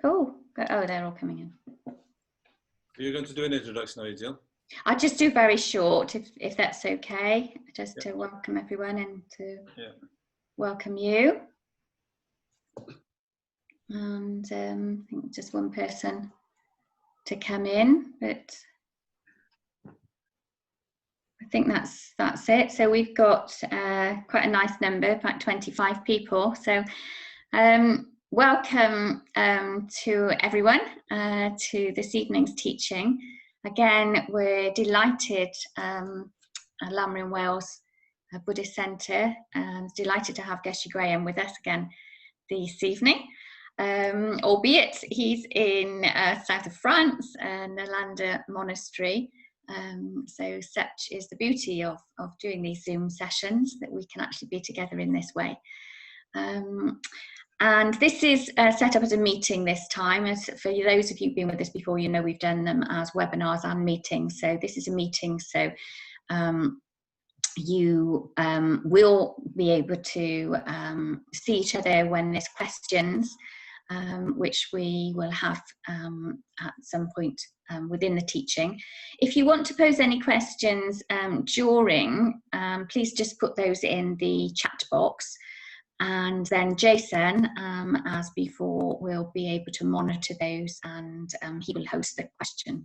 Oh, they're all coming in. You're going to do an introduction, are you, Jill? I'll just do very short, if that's okay, just to welcome everyone and to welcome you. And I think just one person to come in, but I think that's it. So we've got quite a nice number, about 25 people. So welcome to everyone to this evening's teaching. Again, we're delighted, Lama in Wales Buddhist Centre, delighted to have Geshe Graham with us again this evening. Albeit he's in south of France, Nāgājuna Monastery. So such is the beauty of doing these Zoom sessions, that we can actually be together in this way. And this is set up as a meeting this time. As for those of you who've been with us before, you know we've done them as webinars and meetings. So this is a meeting, so you will be able to see each other when there's questions, which we will have at some point within the teaching. If you want to pose any questions during, please just put those in the chat box. And then Jason, as before, will be able to monitor those, and he will host the question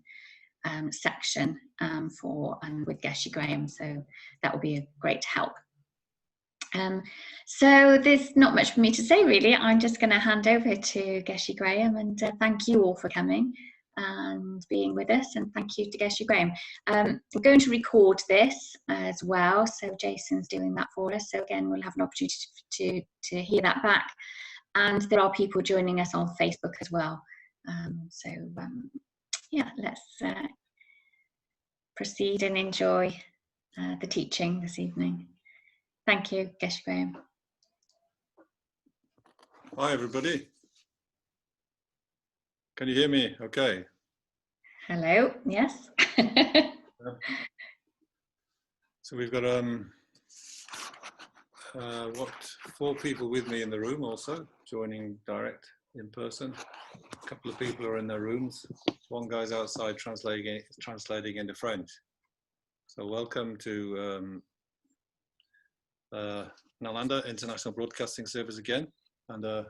section with Geshe Graham. So that will be a great help. So there's not much for me to say, really. I'm just going to hand over to Geshe Graham, and thank you all for coming and being with us, and thank you to Geshe Graham. We're going to record this as well, so Jason's doing that for us. So again, we'll have an opportunity to hear that back, and there are people joining us on Facebook as well. Yeah, let's proceed and enjoy the teaching this evening. Thank you, Geshe Graham. Hi, everybody. Can you hear me? Okay. Hello. Yes. So we've got 4 people with me in the room, also joining direct in person. A couple of people are in their rooms. One guy's outside translating into French. So welcome to Nālanda International Broadcasting Service again, and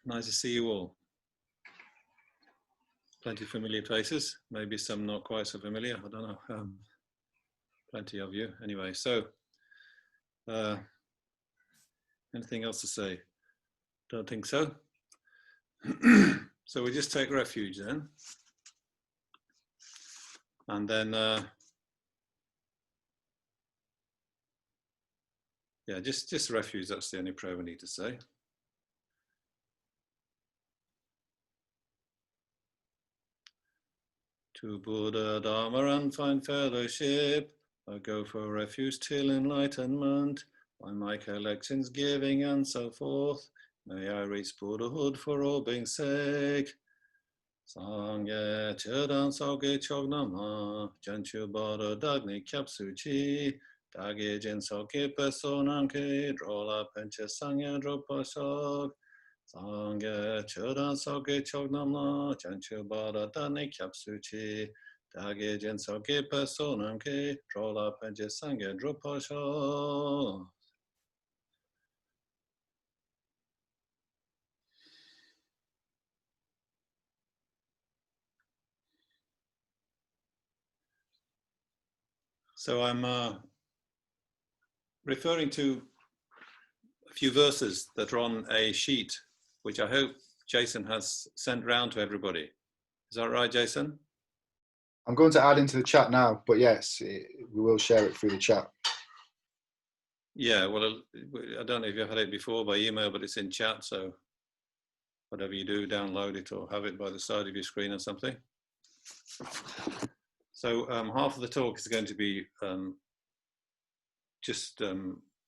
nice to see you all. Plenty of familiar faces, maybe some not quite so familiar, I don't know. Plenty of you anyway. So anything else to say? Don't think so. So we just take refuge then, and then yeah, just refuge. That's the only prayer we need to say. To Buddha, Dharma, and find fellowship. I go for refuge till enlightenment. By my collections, giving, and so forth. May I reach Buddhahood for all being's sake. Sangye chedan sauge chognama. Janchu bada dagni kyapsuchi. Dage jen sauke pesonanke. Drola penche sangye dropashok. Sangye chedan sauge chognama. Janchu bada dagni kyapsuchi. Dage jen sauke pesonanke. Drola penche sangye dropashok. So I'm referring to a few verses that are on a sheet, which I hope Jason has sent round to everybody. Is that right, Jason? I'm going to add into the chat now, but yes, we will share it through the chat. Yeah, well, I don't know if you've had it before by email, but it's in chat, so whatever you do, download it or have it by the side of your screen or something. So half of the talk is going to be just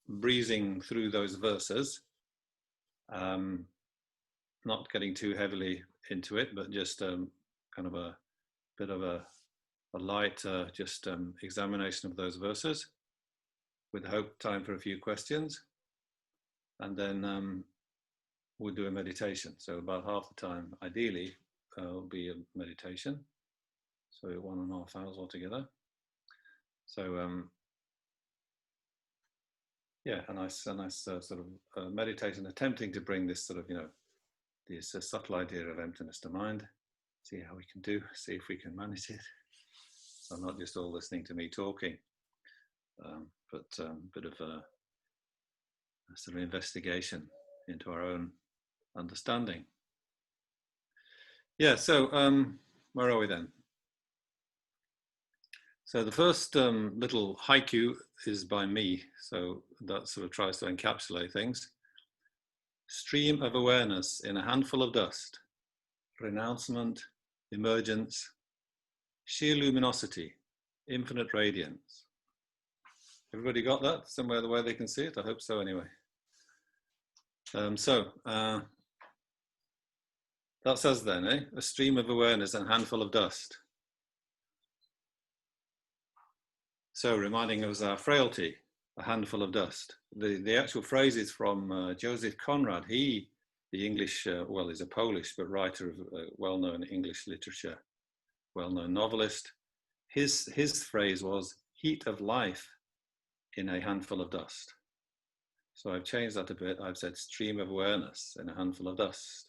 breezing through those verses, not getting too heavily into it, but just kind of a bit of a light examination of those verses, with hope time for a few questions. And then we'll do a meditation. So about half the time, ideally, will be a meditation. So 1.5 hours altogether. So yeah, a nice sort of meditation, attempting to bring this sort of, this subtle idea of emptiness to mind. See how we can do, see if we can manage it. So not just all listening to me talking, but a bit of a sort of investigation into our own understanding. Yeah, so where are we then? So the first little haiku is by me, so that sort of tries to encapsulate things. Stream of awareness in a handful of dust, renouncement, emergence, sheer luminosity, infinite radiance. Everybody got that? Somewhere the way they can see it? I hope so anyway. That says then, a stream of awareness and a handful of dust. So reminding us of our frailty, a handful of dust. The actual phrase is from Joseph Conrad. He, the English, well, he's a Polish, but writer of well-known English literature, well-known novelist. His phrase was heat of life in a handful of dust. So I've changed that a bit. I've said stream of awareness in a handful of dust.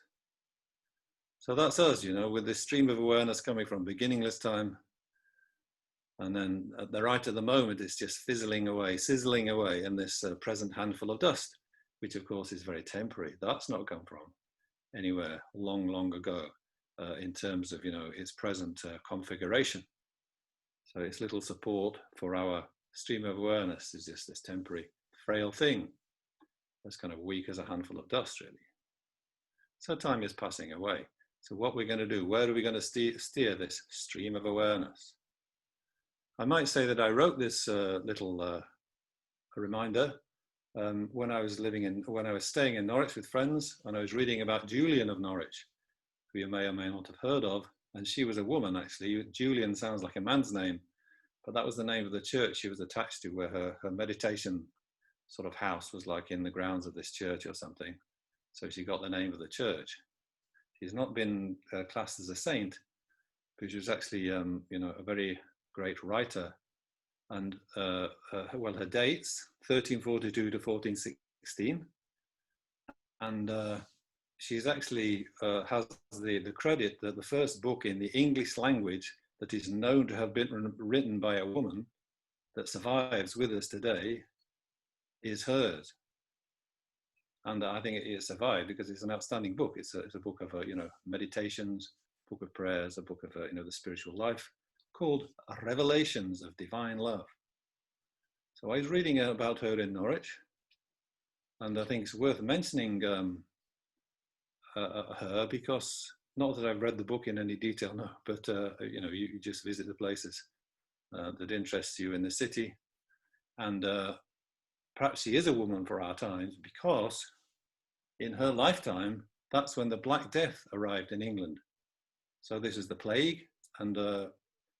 So that's us, with this stream of awareness coming from beginningless time. And then right at the moment, it's just sizzling away in this present handful of dust, which of course is very temporary. That's not come from anywhere long, long ago in terms of, its present configuration. So its little support for our stream of awareness is just this temporary, frail thing that's kind of weak as a handful of dust, really. So time is passing away. So what we're going to do, where are we going to steer this stream of awareness? I might say that I wrote this little reminder when I was staying in Norwich with friends, and I was reading about Julian of Norwich, who you may or may not have heard of, and she was a woman actually. Julian sounds like a man's name, but that was the name of the church she was attached to, where her meditation sort of house was like in the grounds of this church or something. So she got the name of the church. She's not been classed as a saint, but she was actually, a very great writer. And her dates, 1342 to 1416. And she's actually has the credit that the first book in the English language that is known to have been written by a woman that survives with us today is hers. And I think it survived because it's an outstanding book. It's a book of, meditations, book of prayers, a book of, the spiritual life, called Revelations of Divine Love. So I was reading about her in Norwich, and I think it's worth mentioning her because, not that I've read the book in any detail, no, but you just visit the places that interest you in the city, and perhaps she is a woman for our times because in her lifetime, that's when the Black Death arrived in England. So this is the plague, and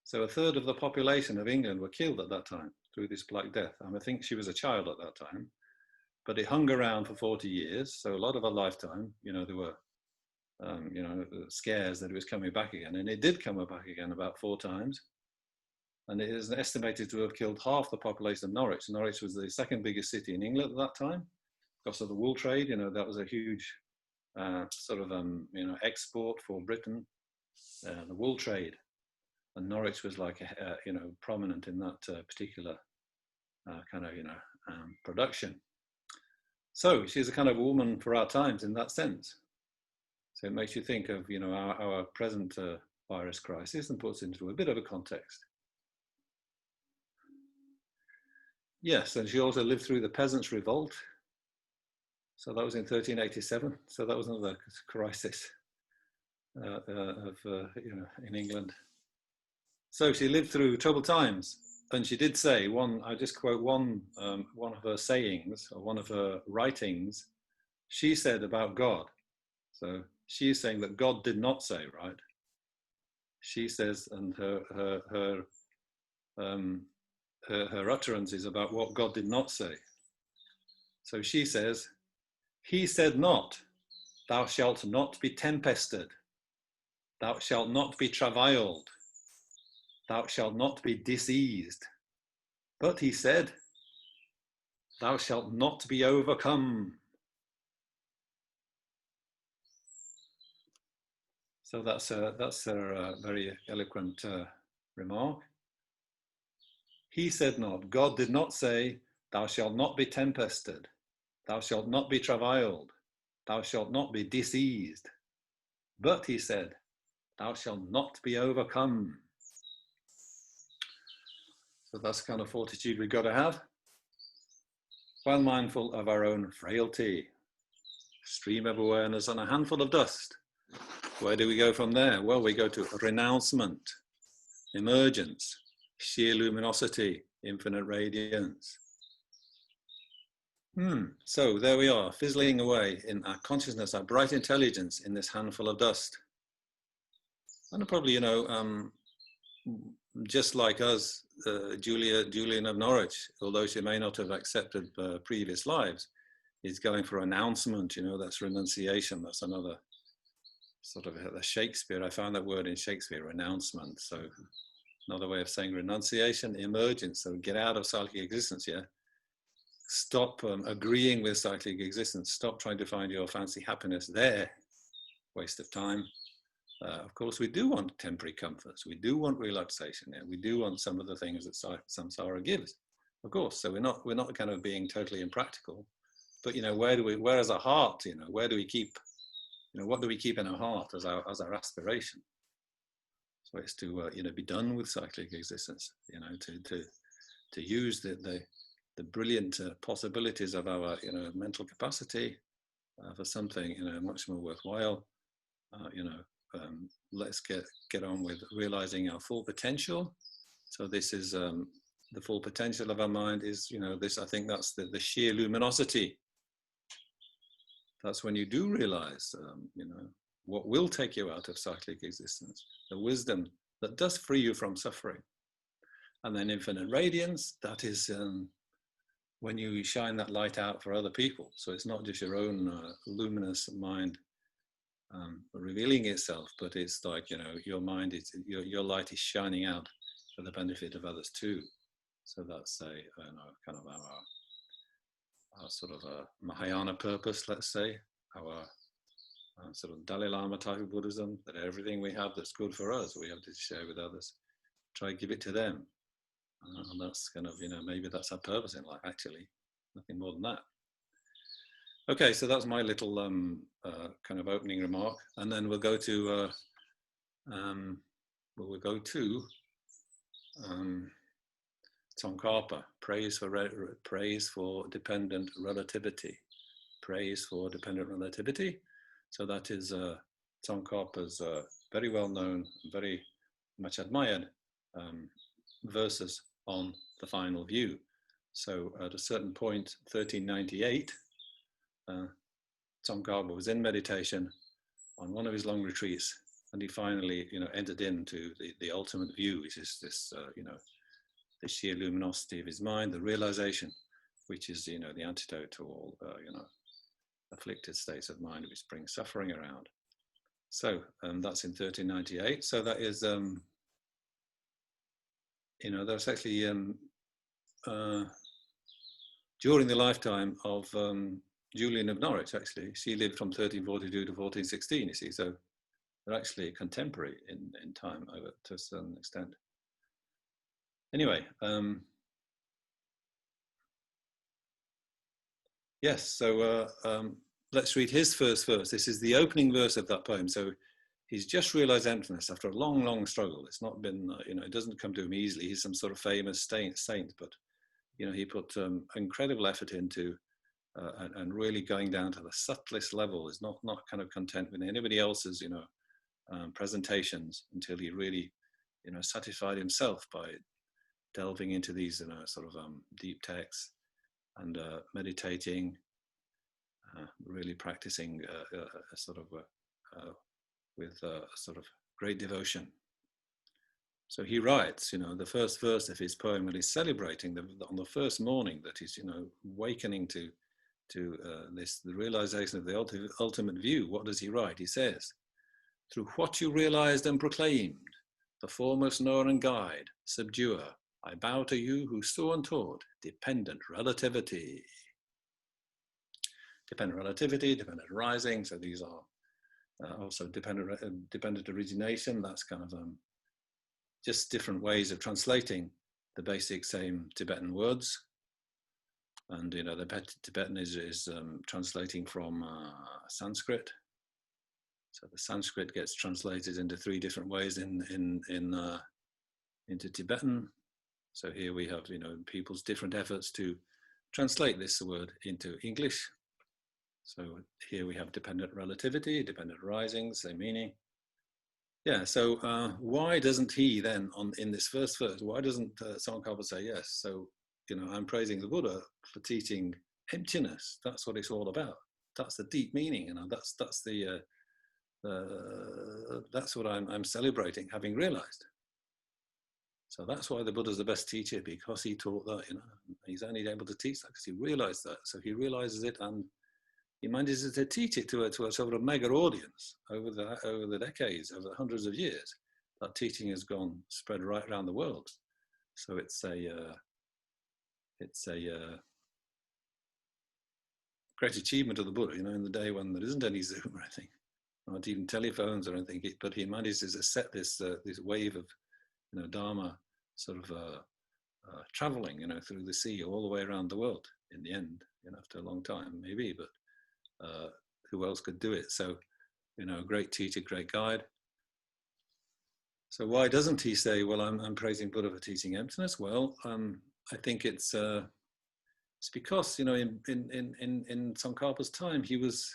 so a third of the population of England were killed at that time through this Black Death. And I think she was a child at that time, but it hung around for 40 years. So a lot of her lifetime, there were, scares that it was coming back again. And it did come back again about 4 times. And it is estimated to have killed half the population of Norwich. Norwich was the second biggest city in England at that time because of the wool trade. That was a huge export for Britain, the wool trade. And Norwich was like, prominent in that particular production. So she's a kind of woman for our times in that sense. So it makes you think of, our present virus crisis and puts into a bit of a context. Yes, and she also lived through the Peasants' Revolt. So that was in 1387. So that was another crisis in England. So she lived through troubled times, and she did say I just quote one of her sayings or one of her writings. She said about God. So she's saying that God did not say, right? She says, and her utterance is about what God did not say. So she says, "He said not, thou shalt not be tempested, thou shalt not be travailed, thou shalt not be diseased. But he said, thou shalt not be overcome. So that's a very eloquent remark. He said not, God did not say, thou shalt not be tempested, thou shalt not be travailed, thou shalt not be diseased. But he said, thou shalt not be overcome. So that's the kind of fortitude we've got to have, while mindful of our own frailty. Stream of awareness on a handful of dust. Where do we go from there? Well, we go to renouncement, emergence, sheer luminosity, infinite radiance. So there we are, fizzling away in our consciousness, our bright intelligence in this handful of dust. And probably, you know, just like us, Julian of Norwich, although she may not have accepted previous lives, is going for announcement, you know, that's renunciation. That's another sort of a Shakespeare. I found that word in Shakespeare, renouncement. So another way of saying renunciation, emergence. So get out of cyclic existence, yeah. Stop agreeing with cyclic existence. Stop trying to find your fancy happiness there. Waste of time. Of course, we do want temporary comforts. We do want relaxation. Yeah? We do want some of the things that samsara gives, of course. So we're not kind of being totally impractical. But you know, where is our heart? You know, where do we keep? You know, what do we keep in our heart as our aspiration? So it's to you know, be done with cyclic existence. You know, to use the brilliant possibilities of our, you know, mental capacity for something, you know, much more worthwhile. You know, let's get on with realizing our full potential. So this is the full potential of our mind is, you know, this, I think that's the sheer luminosity. That's when you do realize, you know, what will take you out of cyclic existence, the wisdom that does free you from suffering. And then infinite radiance, that is when you shine that light out for other people. So it's not just your own luminous mind revealing itself, but it's like, you know, your mind is, your light is shining out for the benefit of others too. So that's a, you know, kind of our sort of a Mahayana purpose, let's say, our sort of Dalai Lama type of Buddhism, that everything we have that's good for us, we have to share with others, try to give it to them. And that's kind of, you know, maybe that's our purpose in life, actually, nothing more than that. Okay, so that's my little kind of opening remark, and then we'll go to Tsongkhapa, praise for dependent relativity. Praise for dependent relativity. So that is Tsongkhapa's very well known, very much admired verses on the final view. So at a certain point, 1398, Tsongkhapa was in meditation on one of his long retreats, and he finally, you know, entered into the ultimate view, which is this, you know, the sheer luminosity of his mind, the realization, which is, you know, the antidote to all, you know, afflicted states of mind which bring suffering around. So that's in 1398. So that is, you know, that's actually during the lifetime of Julian of Norwich, actually. She lived from 1342 to 1416, you see, so they're actually contemporary in time over to a certain extent. Anyway, yes, so let's read his first verse. This is the opening verse of that poem. So he's just realized emptiness after a long, long struggle. It's not been, you know, it doesn't come to him easily. He's some sort of famous saint, but, you know, he put incredible effort into and really going down to the subtlest level. Is not kind of content with anybody else's, you know, presentations until he really, you know, satisfied himself by delving into these, you know, sort of deep texts and meditating, really practicing sort of with sort of great devotion. So he writes, you know, the first verse of his poem, when he's celebrating on the first morning that he's, you know, awakening to the realization of the ultimate view. What does he write? He says, through what you realized and proclaimed, the foremost knower and guide, subduer, I bow to you who so untaught dependent relativity. Dependent relativity, dependent arising. So these are also dependent origination. That's kind of just different ways of translating the basic same Tibetan words. And you know, the Tibetan is translating from Sanskrit. So the Sanskrit gets translated into 3 different ways into Tibetan. So here we have, you know, people's different efforts to translate this word into English. So here we have dependent relativity, dependent arising, same meaning. Yeah, so why doesn't he then, in this first verse, why doesn't Tsongkhapa say yes? So, you know, I'm praising the Buddha for teaching emptiness. That's what it's all about. That's the deep meaning, you know, that's what I'm celebrating, having realized. So that's why the Buddha's the best teacher, because he taught that, you know. He's only able to teach that because he realized that. So he realizes it, and he manages to teach it to a sort of mega audience over the decades, over hundreds of years. That teaching has spread right around the world. So it's a great achievement of the Buddha, you know, in the day when there isn't any Zoom or anything, not even telephones or anything. But he manages to set this wave of, you know, Dharma sort of traveling, you know, through the sea all the way around the world. In the end, you know, after a long time, maybe, but who else could do it? So, you know, great teacher, great guide. So why doesn't he say, well, I'm praising Buddha for teaching emptiness? Well, I think it's because, you know, in Tsongkhapa's time, he was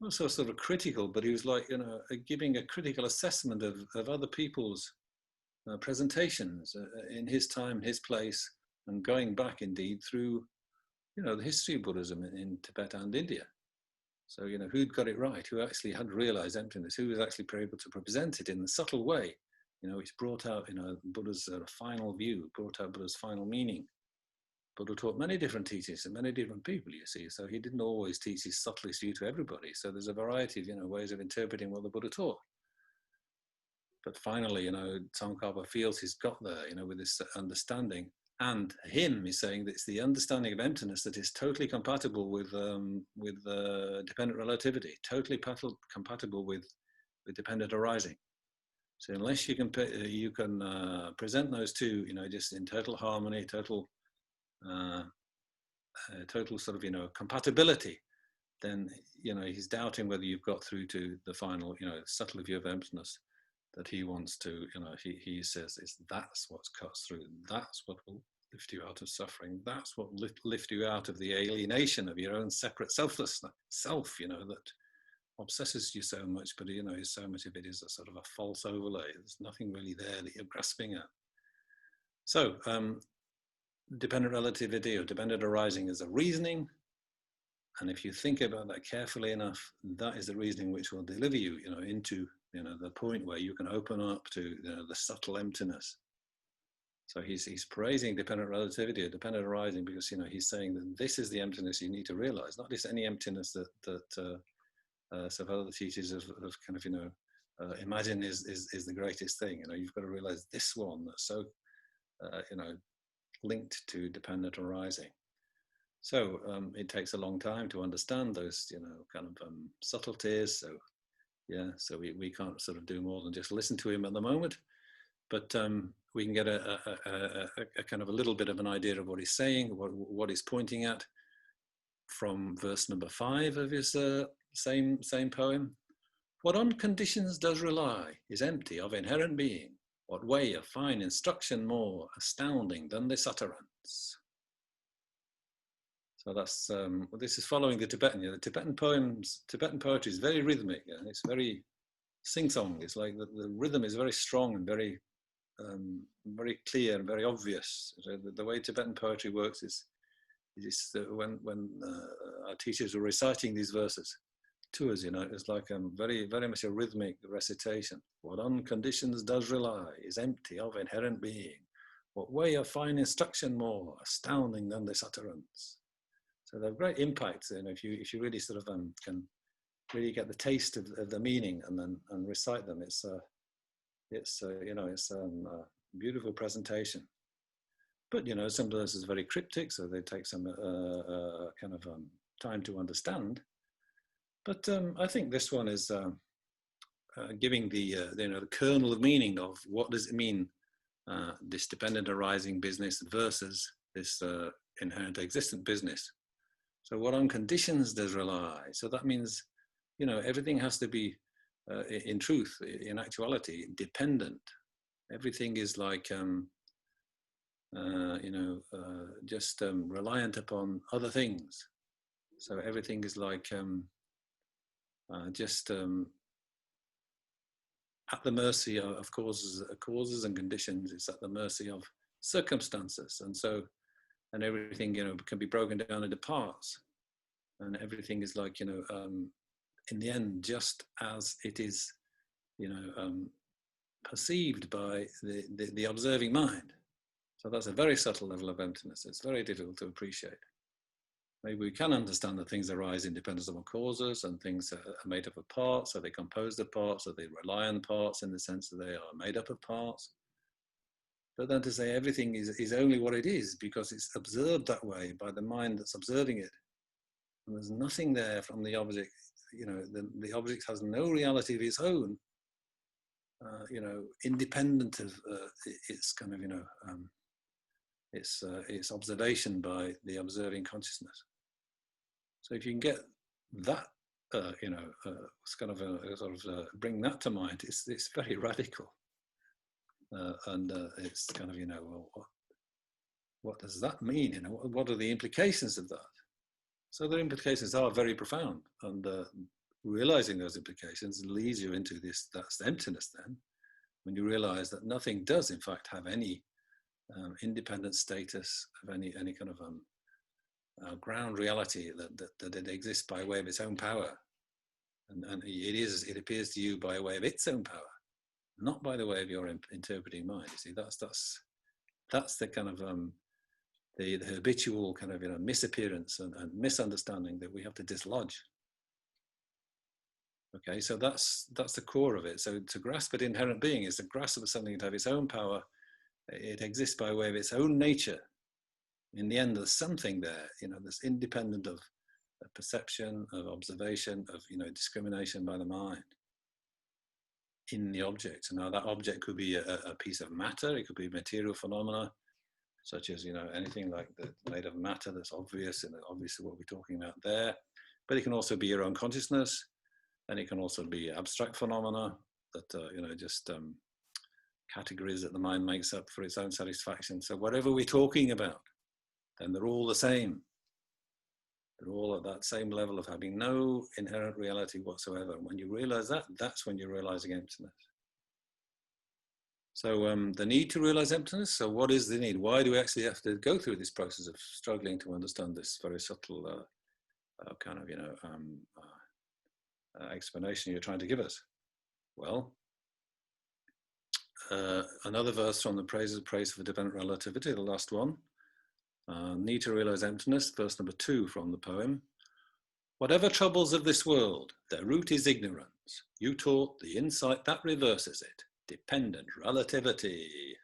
also sort of critical, but he was like, you know, giving a critical assessment of other people's presentations in his time, his place, and going back indeed through, you know, the history of Buddhism in Tibet and India. So, you know, who'd got it right? Who actually had realized emptiness? Who was actually able to present it in a subtle way, you know, which brought out, you know, Buddha's final view, brought out Buddha's final meaning. Buddha taught many different teachings to many different people, you see. So he didn't always teach his subtlest view to everybody. So there's a variety of, you know, ways of interpreting what the Buddha taught. But finally, you know, Tsongkhapa feels he's got there, you know, with this understanding. And him is saying that it's the understanding of emptiness that is totally compatible with dependent relativity, totally compatible with dependent arising. So unless you can present those two, you know, just in total harmony, total sort of, you know, compatibility, then, you know, he's doubting whether you've got through to the final, you know, subtle view of emptiness that he wants to, you know, he says that's what cuts through, that's what will lift you out of suffering, that's what lift you out of the alienation of your own separate selflessness, you know, that obsesses you so much, but, you know, so much of it is a sort of a false overlay. There's nothing really there that you're grasping at. So, dependent relativity or dependent arising is a reasoning, and if you think about that carefully enough, that is the reasoning which will deliver you, you know, into, you know, the point where you can open up to, you know, the subtle emptiness. So he's praising dependent relativity or dependent arising because, you know, he's saying that this is the emptiness you need to realize, not just any emptiness that some other teachers have kind of, you know, imagine is the greatest thing. You know, you've got to realize this one that's so, you know, linked to dependent arising. So it takes a long time to understand those, you know, kind of subtleties. So yeah, so we can't sort of do more than just listen to him at the moment, but we can get a kind of a little bit of an idea of what he's saying, what he's pointing at from verse number 5 of his same poem. What on conditions does rely is empty of inherent being. What way of fine instruction more astounding than this utterance? So that's this is following the Tibetan. You know, the Tibetan poetry is very rhythmic, and it's very sing-song. It's like the rhythm is very strong and very clear and very obvious. So the way Tibetan poetry works is when our teachers were reciting these verses to us, you know, it's like very much a rhythmic recitation. What on conditions does rely is empty of inherent being. What way of fine instruction more astounding than this utterance? So they're great impacts. And if you really sort of can really get the taste of the meaning and recite them, it's a beautiful presentation. But sometimes it's very cryptic, so they take some kind of time to understand. But I think this one is giving the kernel of meaning of what does it mean, this dependent arising business versus this inherent existent business. So what on conditions does rely? So that means, everything has to be, in truth, in actuality, dependent. Everything is like, just reliant upon other things. So everything is like just at the mercy of causes and conditions. It's at the mercy of circumstances, and everything can be broken down into parts, and everything is like in the end just as it is perceived by the observing mind. So that's a very subtle level of emptiness. It's very difficult to appreciate. Maybe we can understand that things arise independent of causes, and things are made up of parts, so they compose the parts, so they rely on parts in the sense that they are made up of parts. But then to say everything is only what it is because it's observed that way by the mind that's observing it, and there's nothing there from the object, the object has no reality of its own, independent of its kind of, its observation by the observing consciousness. So if you can get that, bring that to mind, it's very radical, and it's kind of, well, what does that mean? What are the implications of that? So the implications are very profound, and realizing those implications leads you into that's emptiness. Then, when you realize that nothing does, in fact, have any independent status of any kind of ground reality, that it exists by way of its own power, and it appears to you by way of its own power, not by the way of your interpreting mind. You see, that's the kind of the habitual kind of misappearance and misunderstanding that we have to dislodge. Okay, so that's the core of it. So to grasp at inherent being is to grasp at something to have its own power. It exists by way of its own nature. In the end, there's something there, that's independent of perception, of observation, of discrimination by the mind in the object. Now that object could be a piece of matter. It could be material phenomena, such as anything like made of matter that's obvious, and obviously what we're talking about there. But it can also be your own consciousness, and it can also be abstract phenomena that just categories that the mind makes up for its own satisfaction. So whatever we're talking about, then they're all the same. They're all at that same level of having no inherent reality whatsoever. And when you realize that, that's when you're realizing emptiness. So the need to realize emptiness. So what is the need? Why do we actually have to go through this process of struggling to understand this very subtle kind of explanation you're trying to give us? Well, another verse from the Praise for Dependent Relativity, the last one. Need to realize emptiness, verse number 2 from the poem. Whatever troubles of this world, their root is ignorance. You taught the insight that reverses it, dependent relativity.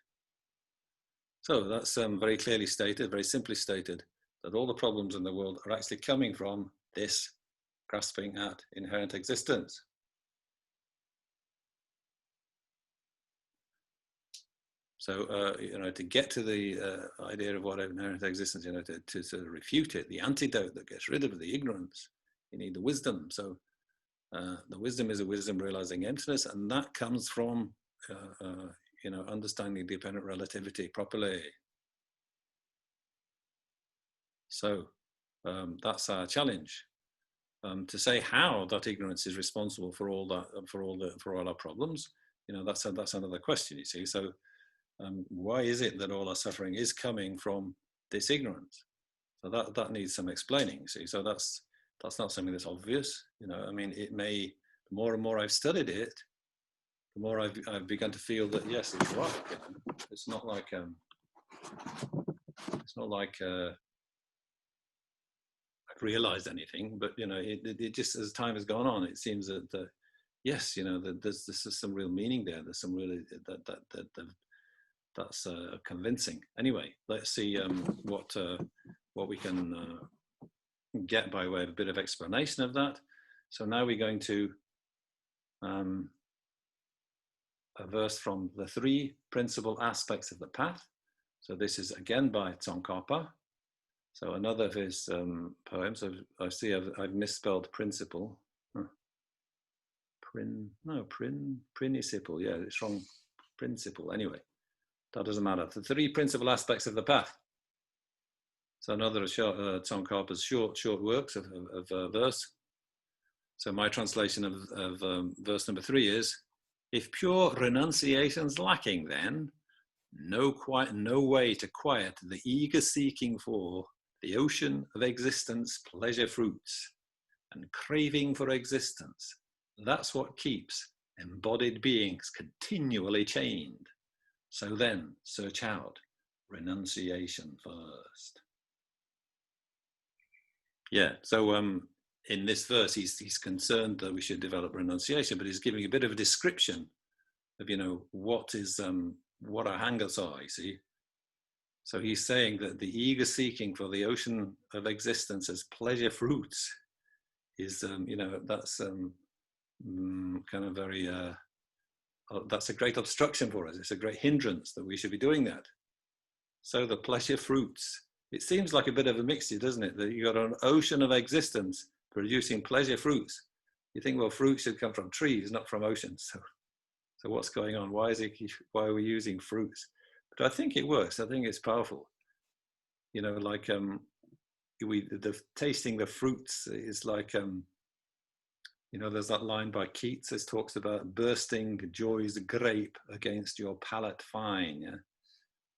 So that's very clearly stated, very simply stated, that all the problems in the world are actually coming from this grasping at inherent existence. So, to get to the idea of what inherent existence, to sort of refute it, the antidote that gets rid of the ignorance, you need the wisdom. So the wisdom is a wisdom realizing emptiness, and that comes from, understanding dependent relativity properly. So that's our challenge. To say how that ignorance is responsible for all that, for all our problems, that's another question, you see. So why is it that all our suffering is coming from this ignorance? So that needs some explaining, see. So that's not something that's obvious, it may, the more and more I've studied it, the more I've begun to feel that yes, it's right. It's not like realized anything, but you know, it just, as time has gone on, it seems that yes, you know, that there's some real meaning there. There's some really that's convincing. Anyway, let's see what we can get by way of a bit of explanation of that. So now we're going to a verse from the 3 principal aspects of the path. So this is again by Tsongkhapa. So another of his poems. I see I've misspelled principle. Huh. Principle. Yeah, it's wrong. Principle. Anyway, that doesn't matter. The 3 principal aspects of the path. So another of Tsongkhapa's short works of verse. So my translation of verse number 3 is: if pure renunciation's lacking, then no way to quiet the eager seeking for the ocean of existence, pleasure fruits, and craving for existence. That's what keeps embodied beings continually chained. So then, search out renunciation first. Yeah, so in this verse, he's concerned that we should develop renunciation, but he's giving a bit of a description of, you know, what our hang-ups are, you see. So he's saying that the eager seeking for the ocean of existence as pleasure fruits is, you know, that's kind of very, that's a great obstruction for us. It's a great hindrance that we should be doing that. So the pleasure fruits, it seems like a bit of a mixture, doesn't it? That you've got an ocean of existence producing pleasure fruits. You think, well, fruit should come from trees, not from oceans. So what's going on? Why are we using fruits? But I think it works. I think it's powerful. You know, like the tasting the fruits is like, you know, there's that line by Keats that talks about bursting joy's grape against your palate fine. Yeah?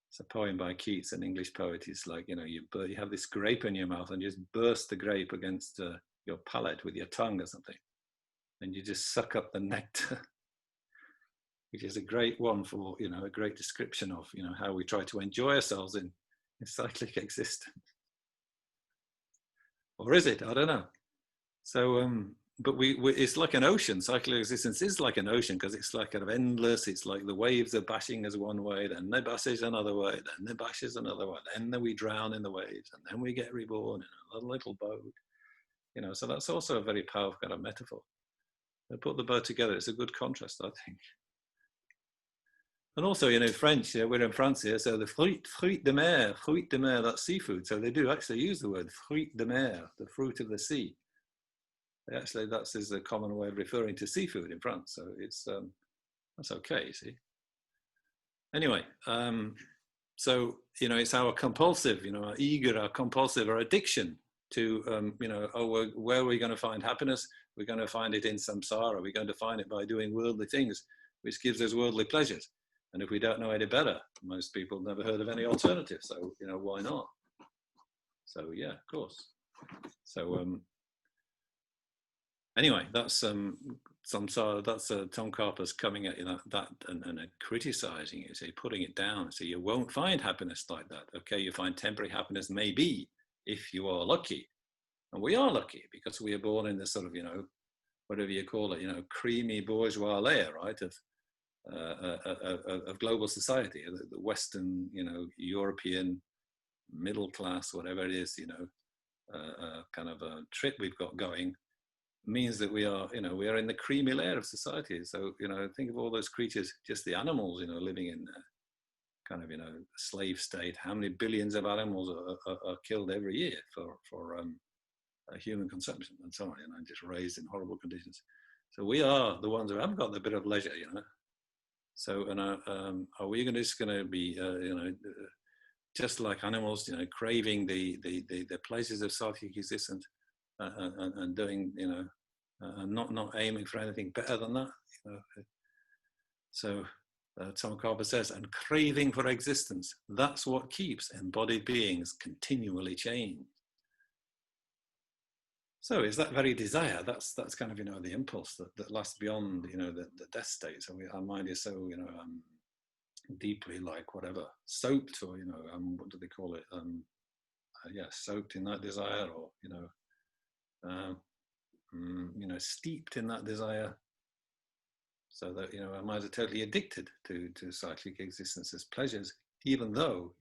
It's a poem by Keats, an English poet. It's like, you know, you have this grape in your mouth and you just burst the grape against your palate with your tongue or something. And you just suck up the nectar. Which is a great one for, you know, a great description of, you know, how we try to enjoy ourselves in cyclic existence. Or is it? I don't know. So, but it's like an ocean. Cyclic existence is like an ocean because it's like kind of endless. It's like the waves are bashing us one way, then they bash us another way, then they bash us another way, then we drown in the waves, and then we get reborn in a little boat. You know, so that's also a very powerful kind of metaphor. They put the both together. It's a good contrast, I think. And also, you know, French, we're in France here, so the fruit de mer, that's seafood. So they do actually use the word fruit de mer, the fruit of the sea. Actually, that's a common way of referring to seafood in France. So it's, that's okay, you see. Anyway, so, you know, it's our compulsive, you know, our eager, our compulsive, our addiction to, you know, where are we going to find happiness? We're going to find it in samsara. We're going to find it by doing worldly things, which gives us worldly pleasures. And if we don't know any better, most people never heard of any alternative. So, you know, why not? So, yeah, of course. So, anyway, that's samsara. That's Tsongkhapa's coming at that and criticizing it, so putting it down. So you won't find happiness like that. Okay, you find temporary happiness maybe if you are lucky, and we are lucky because we are born in this sort of, you know, whatever you call it, you know, creamy bourgeois layer, right, of global society, the Western, you know, European middle class, whatever it is, you know, kind of a trip we've got going, means that we are, you know, we are in the creamy layer of society. So, you know, think of all those creatures, just the animals, you know, living in kind of, you know, slave state. How many billions of animals are killed every year for human consumption and so on, you know, just raised in horrible conditions. So we are the ones who haven't got the bit of leisure, you know. So, and are we just going to be, you know, just like animals, you know, craving the pleasures of psychic existence and doing, you know, not aiming for anything better than that, you know. So, Tsongkhapa says, and craving for existence, that's what keeps embodied beings continually chained. So it's that very desire, that's kind of, you know, the impulse that lasts beyond, you know, the death state. So our mind is so, you know, deeply, like, whatever, soaked, or, you know, what do they call it? Yeah, soaked in that desire, or, you know, steeped in that desire, so that, our minds are totally addicted to cyclic existence's pleasures, even though,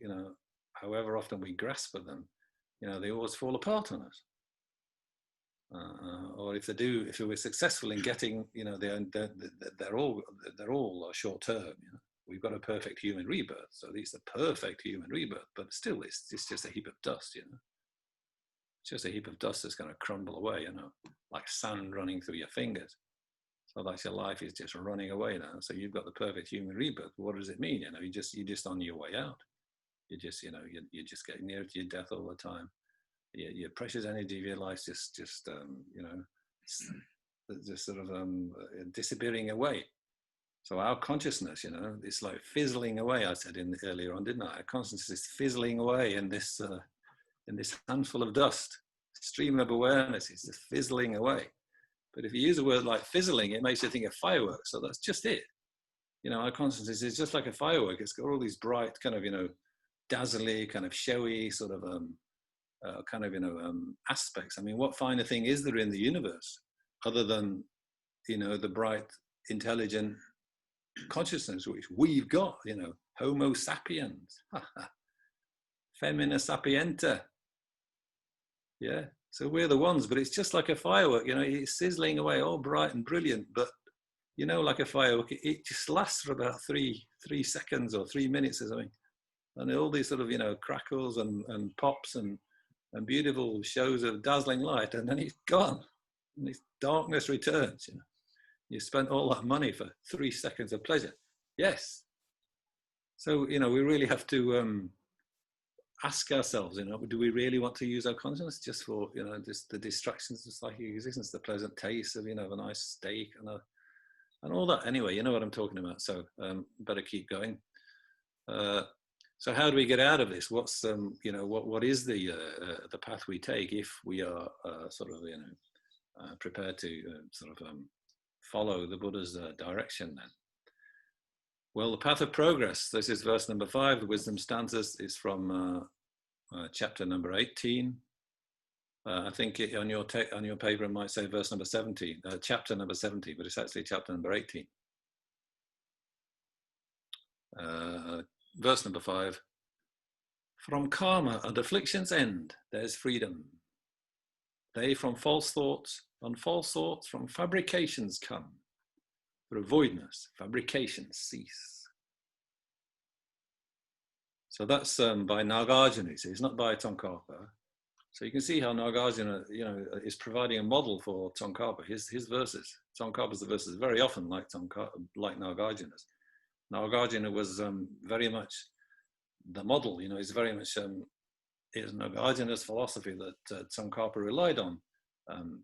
however often we grasp for them, they always fall apart on us. Or if we're successful in getting, they're all short term. We've got a perfect human rebirth, so it's the perfect human rebirth, but still, it's just a heap of dust. It's just a heap of dust that's going to crumble away, like sand running through your fingers. So that's your life is just running away now. So you've got the perfect human rebirth. What does it mean? You're just on your way out. You're just getting nearer to your death all the time. Your precious energy of your life just sort of disappearing away. So our consciousness, it's like fizzling away. I said earlier on, didn't I? Our consciousness is fizzling away in this handful of dust. Stream of awareness is just fizzling away. But if you use a word like fizzling, it makes you think of fireworks. So that's just it. Our consciousness is just like a firework. It's got all these bright, kind of, dazzly, kind of showy, sort of, aspects. I mean, what finer thing is there in the universe other than, the bright, intelligent consciousness which we've got, Homo sapiens, Femina sapienta. Yeah, so we're the ones, but it's just like a firework, it's sizzling away, all bright and brilliant, but like a firework, it just lasts for about three seconds or 3 minutes or something, and all these sort of crackles and pops and beautiful shows of dazzling light, and then it's gone, and this darkness returns. You spent all that money for 3 seconds of pleasure. Yes. So we really have to ask ourselves, do we really want to use our consciousness just for just the distractions of psychic existence, the pleasant taste of a nice steak and all that? Anyway, you know what I'm talking about. So better keep going. So how do we get out of this? What's what is the path we take if we are prepared to follow the Buddha's direction then? Well, the path of progress. This is verse number 5. The wisdom stanzas is from chapter number 18. I think on your paper it might say verse number 17, chapter number 17, but it's actually chapter number 18. Verse number 5. From karma and affliction's end, there's freedom. They from false thoughts, and false thoughts from fabrications come. Through voidness, fabrications cease. So that's by Nāgājuna. It's not by Tsongkhapa. So you can see how Nāgājuna, is providing a model for Tsongkhapa. His verses, Tsongkhapa's the verses, very often like Nāgājuna's. Nāgājuna was very much the model. It's very much is Nāgājuna's philosophy that Tsongkhapa relied on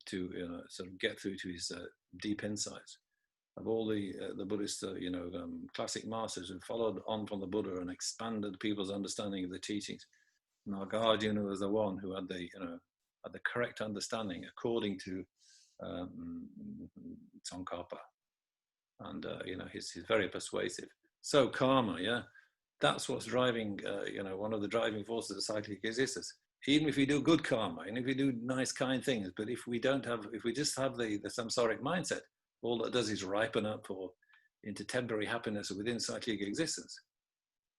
to sort of get through to his deep insights. Of all the Buddhist, classic masters who followed on from the Buddha and expanded people's understanding of the teachings, Nāgājuna was the one who had the correct understanding according to Tsongkhapa, and he's very persuasive. So karma, that's what's driving, one of the driving forces of cyclic existence. Even if we do good karma, and if we do nice, kind things, but if we just have the samsaric mindset, all that does is ripen up into temporary happiness within cyclic existence,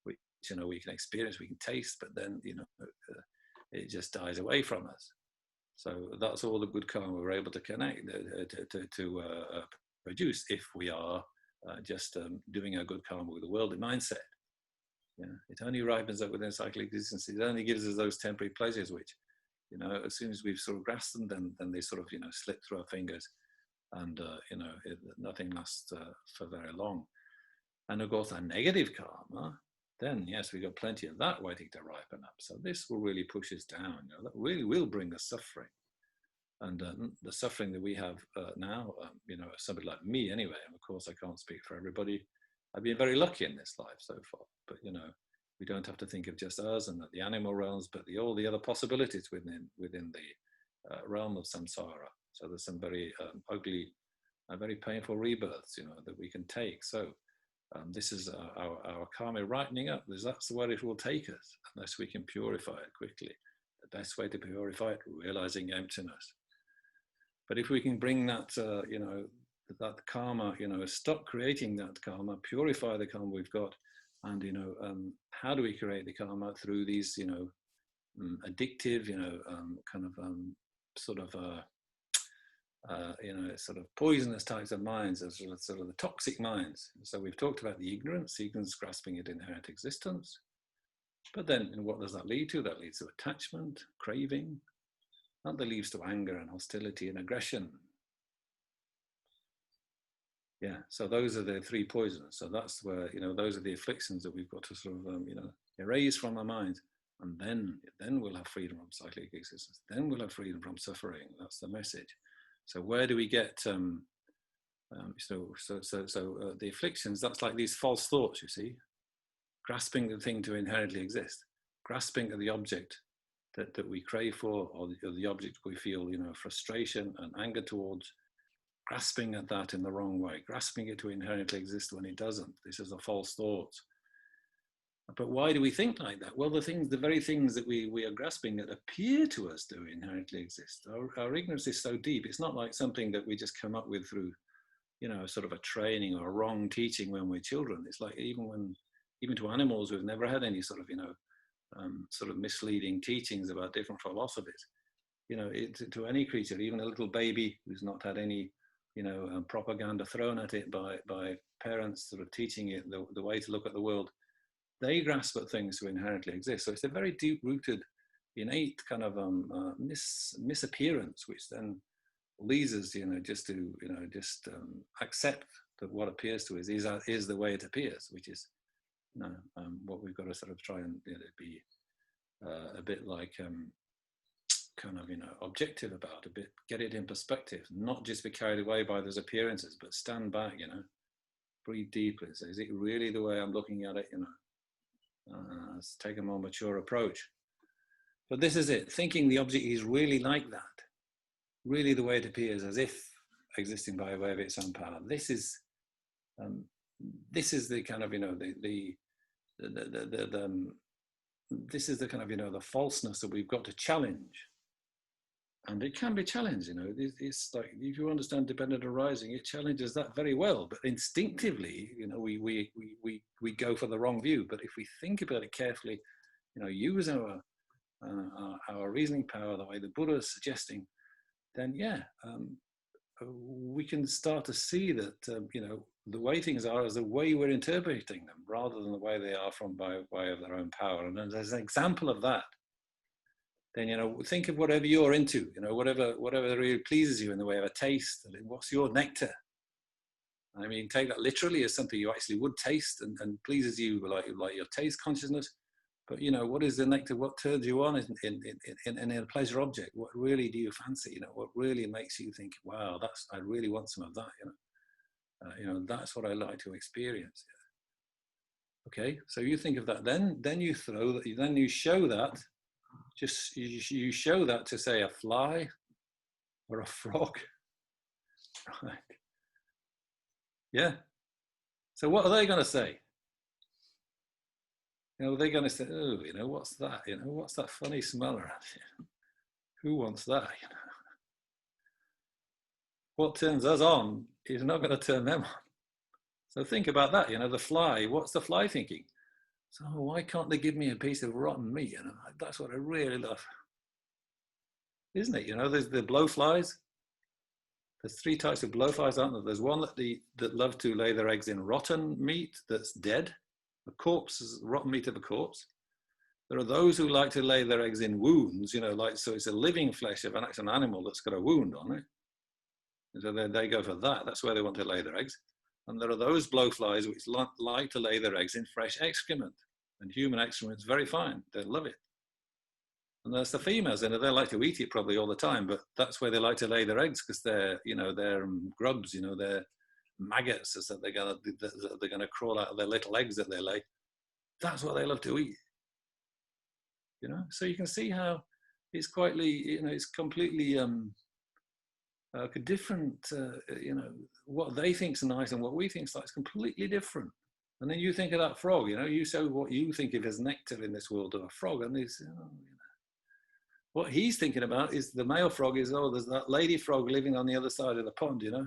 which we can experience, we can taste, but then it just dies away from us. So that's all the good karma we're able to connect to produce if we are just doing our good karma with a worldly mindset. It only ripens up within cyclic existence. It only gives us those temporary pleasures, which as soon as we've sort of grasped them, then they sort of slip through our fingers. And nothing lasts for very long. And of course, our negative karma, then yes, we've got plenty of that waiting to ripen up. So this will really push us down. That really will bring us suffering. And the suffering that we have now, somebody like me anyway, and of course I can't speak for everybody. I've been very lucky in this life so far, but we don't have to think of just us and the animal realms, but all the other possibilities within the realm of samsara. So there's some very ugly, very painful rebirths, that we can take. So this is our karma rightening up. That's where it will take us, unless we can purify it quickly. The best way to purify it, realizing emptiness. But if we can bring that, you know, that karma, you know, stop creating that karma, purify the karma we've got, and, you know, how do we create the karma? Through these, you know, addictive, you know, kind of sort of, you know, sort of poisonous types of minds, as sort of the toxic minds. So we've talked about the ignorance grasping at inherent existence. But then what does that lead to? That leads to attachment, craving, and that leads to anger and hostility and aggression. Yeah, so those are the three poisons. So that's where, you know, those are the afflictions that we've got to sort of, you know, erase from our minds. And then we'll have freedom from cyclic existence. Then we'll have freedom from suffering. That's the message. So where do we get, the afflictions, that's like these false thoughts, you see. Grasping the thing to inherently exist. Grasping at the object that we crave for, or the object we feel, you know, frustration and anger towards, grasping at that in the wrong way, grasping it to inherently exist when it doesn't. This is a false thought. But why do we think like that? Well, the very things that we are grasping at appear to us to inherently exist. Our ignorance is so deep. It's not like something that we just come up with through, you know, sort of a training or a wrong teaching when we're children. It's like even to animals who've never had any sort of, you know, sort of misleading teachings about different philosophies. You know, to any creature, even a little baby who's not had any, you know, propaganda thrown at it by parents sort of teaching it the way to look at the world, they grasp at things to inherently exist. So it's a very deep-rooted, innate kind of misappearance, which then leads us, you know, just to, you know, just accept that what appears to us is the way it appears, which is, you know, what we've got to sort of try and, you know, be a bit like kind of, you know, objective about, a bit, get it in perspective, not just be carried away by those appearances, but stand back, you know, breathe deeply. So is it really the way I'm looking at it, you know? Let's take a more mature approach. But this is it, thinking the object is really like that, really the way it appears, as if existing by way of its own power. This is the kind of, you know, this is the kind of, you know, the falseness that we've got to challenge. And it can be challenged, you know. It's like, if you understand dependent arising, it challenges that very well. But instinctively, you know, we go for the wrong view. But if we think about it carefully, you know, use our reasoning power the way the Buddha is suggesting, then yeah, we can start to see that, you know, the way things are is the way we're interpreting them, rather than the way they are from by way of their own power. And as an example of that, then, you know, think of whatever you're into, you know, whatever really pleases you in the way of a taste. What's your nectar? I mean, take that literally as something you actually would taste and pleases you, like your taste consciousness. But, you know, what is the nectar? What turns you on in a pleasure object? What really do you fancy? You know, what really makes you think, wow, I really want some of that, you know, that's what I like to experience. Okay, so you think of that, then you show that. Just you show that to, say, a fly or a frog, right? Yeah. So what are they going to say? You know, they're going to say, oh, you know, what's that? You know, what's that funny smell around here? Who wants that? You know, what turns us on is not going to turn them on. So think about that. You know, the fly. What's the fly thinking? So why can't they give me a piece of rotten meat? You know, that's what I really love, isn't it? You know, there's the blowflies. There's three types of blowflies, aren't there? There's one that love to lay their eggs in rotten meat that's dead. The corpse is rotten meat of a corpse. There are those who like to lay their eggs in wounds. You know, like, so it's a living flesh of an actual animal that's got a wound on it. And so they go for that. That's where they want to lay their eggs. And there are those blowflies which like to lay their eggs in fresh excrement. And human excrement is very fine. They love it. And there's the females, and they like to eat it probably all the time, but that's where they like to lay their eggs, because they're, you know, they're grubs, you know, they're maggots, so they're gonna crawl out of their little eggs that they lay. That's what they love to eat. You know, so you can see how it's quite, you know, it's completely different. You know, what they think's nice and what we think's like is completely different. And then you think of that frog, you know, you show what you think of as nectar in this world of a frog, and it's, you know, What he's thinking about is the male frog is, oh, there's that lady frog living on the other side of the pond, you know.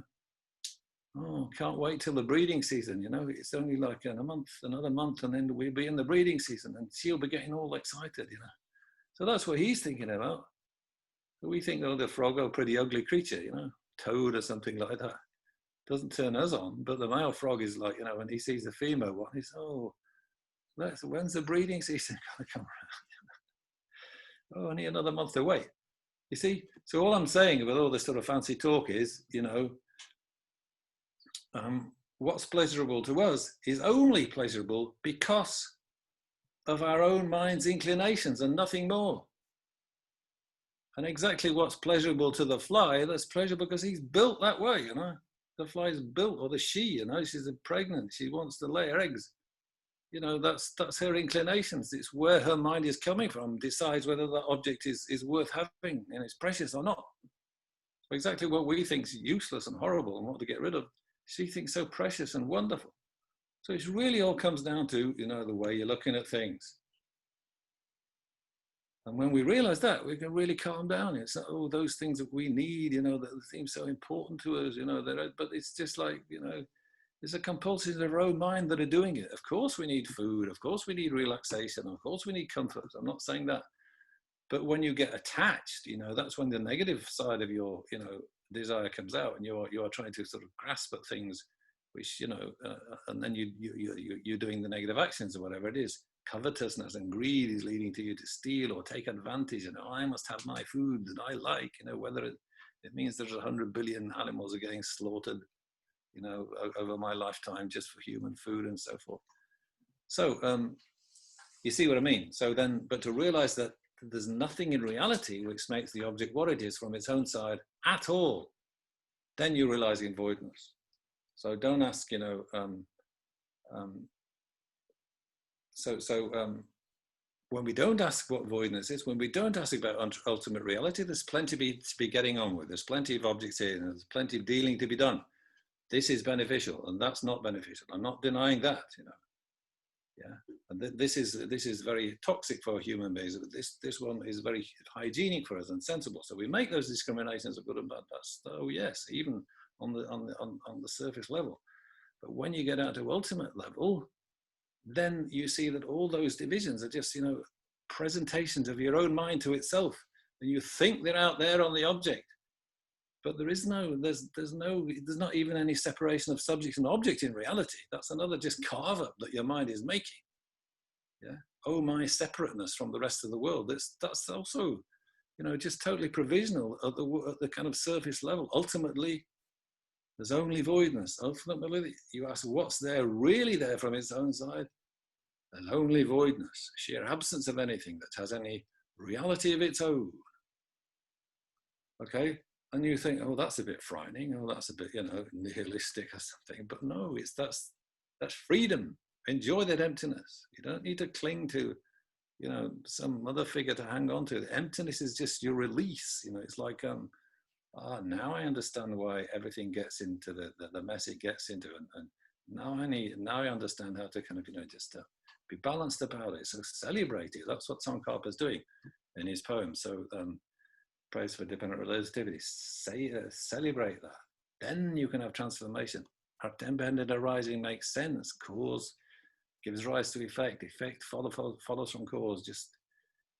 Oh, can't wait till the breeding season, you know. It's only like in a month, another month, and then we'll be in the breeding season, and she'll be getting all excited, you know. So that's what he's thinking about. We think, oh, the frog, oh, pretty ugly creature, you know, toad or something like that. Doesn't turn us on, but the male frog is like, you know, when he sees the female one, he's, oh, when's the breeding season going to come around? Oh, only another month to wait. You see, so all I'm saying with all this sort of fancy talk is, you know, what's pleasurable to us is only pleasurable because of our own mind's inclinations and nothing more. And exactly what's pleasurable to the fly, that's pleasurable because he's built that way, you know. The fly's built, or the she, you know, she's pregnant, she wants to lay her eggs. You know, that's her inclinations. It's where her mind is coming from, decides whether that object is worth having and it's precious or not. So exactly what we think is useless and horrible and want to get rid of, she thinks so precious and wonderful. So it really all comes down to, you know, the way you're looking at things. And when we realize that, we can really calm down. It's not, oh, those things that we need, you know, that seem so important to us, you know, but it's just like, you know, it's a compulsion of our own mind that are doing it. Of course we need food. Of course we need relaxation. Of course we need comfort. I'm not saying that. But when you get attached, you know, that's when the negative side of your, you know, desire comes out, and you are trying to sort of grasp at things, which, you know, and then you're doing the negative actions or whatever it is. Covetousness and greed is leading to you to steal or take advantage. You know, I must have my food that I like. You know, whether it means there's 100 billion animals are getting slaughtered, you know, over my lifetime just for human food and so forth. So you see what I mean? So then, but to realize that there's nothing in reality which makes the object what it is from its own side at all, then you're realizing voidness. So don't ask, you know, when we don't ask what voidness is, when we don't ask about ultimate reality, there's plenty to be getting on with. There's plenty of objects here, and there's plenty of dealing to be done. This is beneficial, and that's not beneficial. I'm not denying that, you know. Yeah, and this is very toxic for human beings. This one is very hygienic for us and sensible. So we make those discriminations of good and bad. That's, oh yes, even on the surface level. But when you get out to ultimate level, then you see that all those divisions are just, you know, presentations of your own mind to itself, and you think they're out there on the object, but there's not even any separation of subject and object in reality. That's another just carve up that your mind is making. Yeah. Oh, my separateness from the rest of the world. That's also, you know, just totally provisional at the kind of surface level. Ultimately, there's only voidness. Ultimately, you ask what's there really there from its own side? There's only voidness, sheer absence of anything that has any reality of its own. Okay? And you think, oh, that's a bit frightening, oh, that's a bit, you know, nihilistic or something. But no, that's freedom. Enjoy that emptiness. You don't need to cling to, you know, some other figure to hang on to. The emptiness is just your release. You know, it's like, now I understand why everything gets into the mess it gets into, and now I understand how to kind of, you know, just be balanced about it. So celebrate it. That's what Tsongkhapa is doing in his poem. So praise for dependent relativity. Celebrate that. Then you can have transformation. Our dependent arising makes sense. Cause gives rise to effect. Effect follows from cause. Just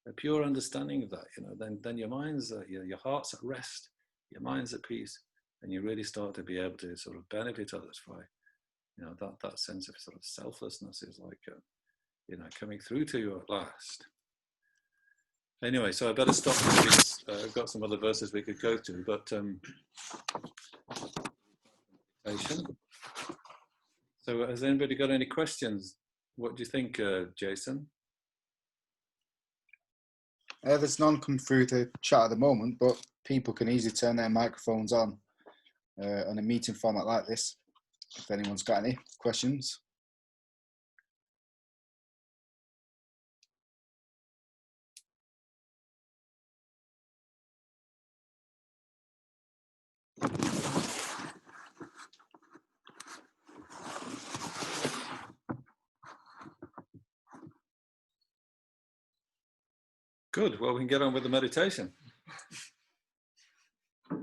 a pure understanding of that. You know, then your mind's your heart's at rest. Your mind's at peace, and you really start to be able to sort of benefit others by, you know, that sense of sort of selflessness is like, you know, coming through to you at last. Anyway, so I better stop because I've got some other verses we could go to, but so has anybody got any questions? What do you think, Jason? There's none come through the chat at the moment, but people can easily turn their microphones on a meeting format like this, if anyone's got any questions. Good. Well, we can get on with the meditation.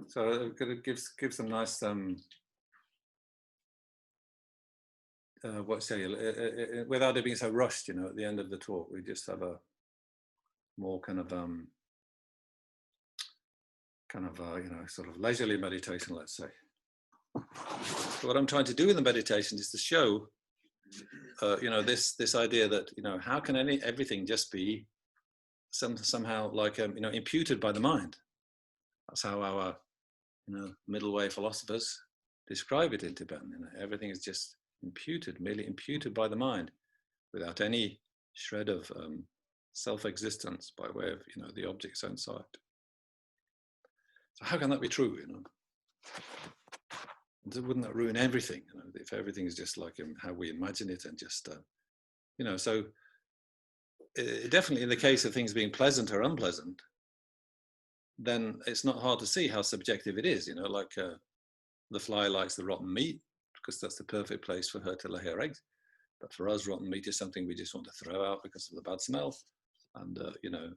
So I'm going to give some nice without it being so rushed, you know, at the end of the talk, we just have a more kind of you know, sort of leisurely meditation, let's say. So what I'm trying to do in the meditation is to show, you know, this idea that, you know, how can everything just be somehow like you know, imputed by the mind. That's how our, you know, middle way philosophers describe it in Tibetan. You know, everything is just merely imputed by the mind, without any shred of self-existence by way of, you know, the object's own sight. So how can that be true? You know, wouldn't that ruin everything? You know, if everything is just like how we imagine it, and just you know, so definitely in the case of things being pleasant or unpleasant, then it's not hard to see how subjective it is. You know, like the fly likes the rotten meat because that's the perfect place for her to lay her eggs. But for us, rotten meat is something we just want to throw out because of the bad smell, and you know,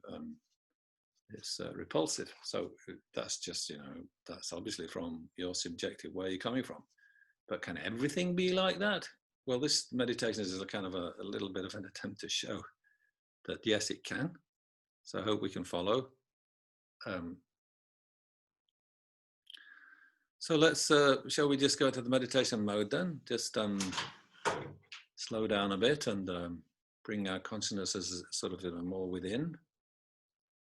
it's repulsive. So that's just, you know, that's obviously from your subjective where you're coming from. But can everything be like that? Well, this meditation is a kind of a little bit of an attempt to show that yes, it can. So I hope we can follow. So let's, shall we just go to the meditation mode then? Just slow down a bit and bring our consciousness as sort of, you know, more within,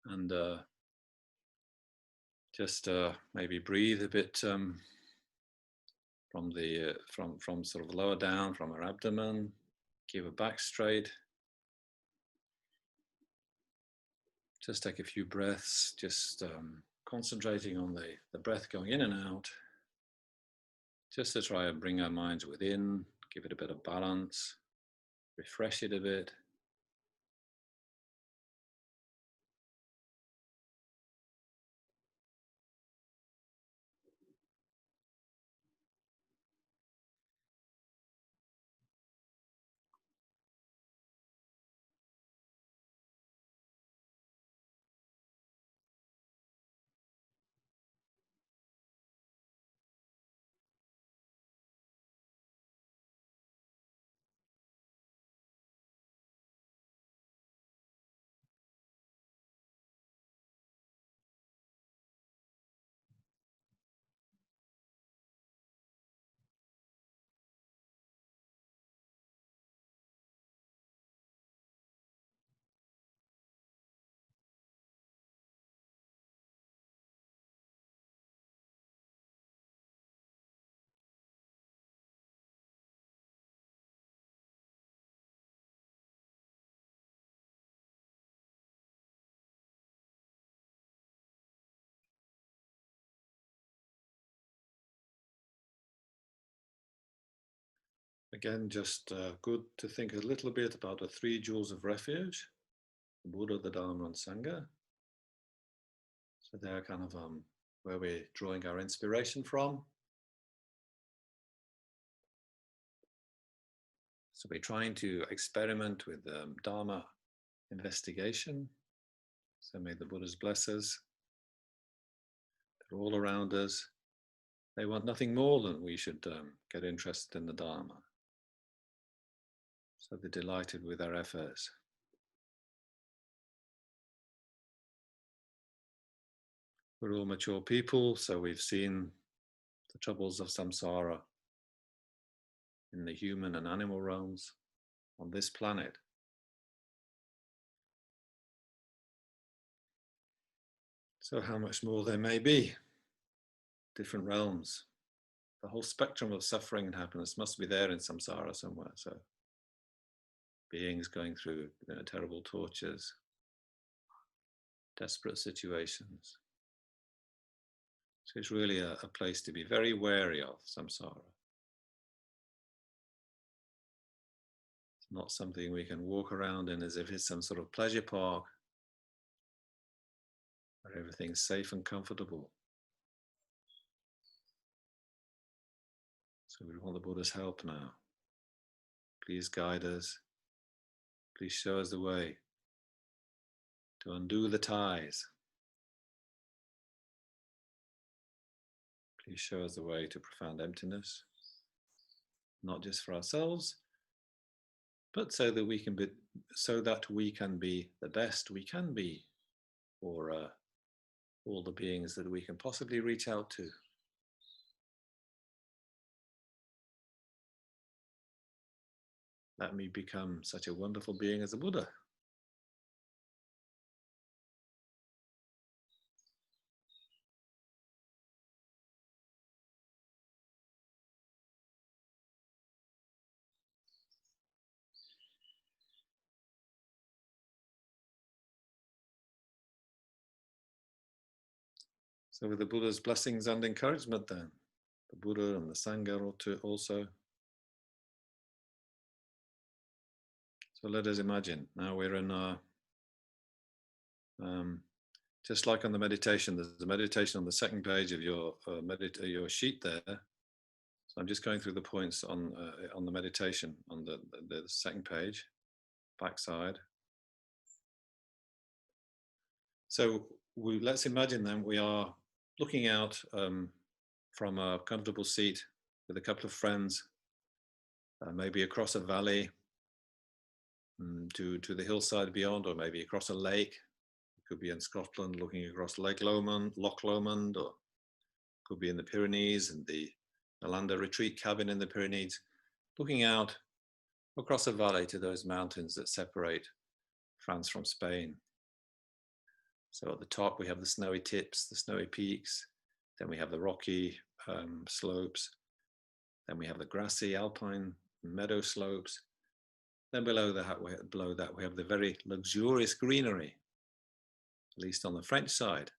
and just maybe breathe a bit from the from sort of lower down from our abdomen. Keep our back straight. Just take a few breaths, just concentrating on the breath going in and out, just to try and bring our minds within, give it a bit of balance, refresh it a bit. Again, just good to think a little bit about the 3 jewels of refuge, the Buddha, the Dharma, and Sangha. So they're kind of where we're drawing our inspiration from. So we're trying to experiment with Dharma investigation. So may the Buddhas bless us. They're all around us. They want nothing more than we should get interested in the Dharma. So they're delighted with our efforts. We're all mature people, so we've seen the troubles of samsara in the human and animal realms on this planet. So how much more there may be, different realms. The whole spectrum of suffering and happiness must be there in samsara somewhere. So beings going through, you know, terrible tortures, desperate situations. So it's really a place to be very wary of, samsara. It's not something we can walk around in as if it's some sort of pleasure park where everything's safe and comfortable. So we want the Buddha's help now. Please guide us. Please show us the way to undo the ties. Please show us the way to profound emptiness, not just for ourselves, but so that we can be the best we can be for all the beings that we can possibly reach out to. Let me become such a wonderful being as a Buddha. So with the Buddha's blessings and encouragement then, the Buddha and the Sangha also. So let us imagine, now we're in our, just like on the meditation, there's a meditation on the second page of your sheet there. So I'm just going through the points on the meditation on the second page, backside. So let's imagine then we are looking out from a comfortable seat with a couple of friends, maybe across a valley to the hillside beyond, or maybe across a lake. It could be in Scotland looking across Loch Lomond, or could be in the Pyrenees and the Alanda retreat cabin in the Pyrenees, looking out across a valley to those mountains that separate France from Spain. So at the top we have the snowy tips, the snowy peaks, then we have the rocky slopes, then we have the grassy alpine meadow slopes, then below that we have the very luxurious greenery, at least on the French side.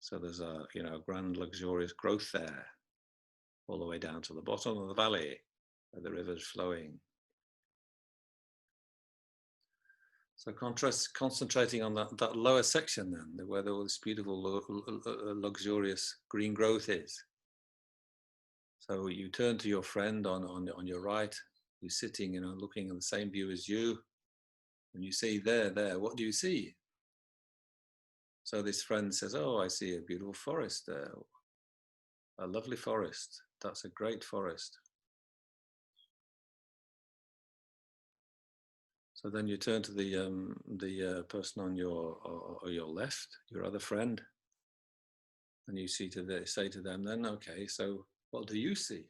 So there's a grand luxurious growth there, all the way down to the bottom of the valley where the river's flowing. So concentrating on that lower section then, where all this beautiful, luxurious green growth is. So you turn to your friend on your right, who's sitting, looking at the same view as you, and you say, there, what do you see? So this friend says, oh, I see a beautiful forest there, a lovely forest. That's a great forest. So then you turn to the person on your left, your other friend, and you say to them, then, okay, so what do you see?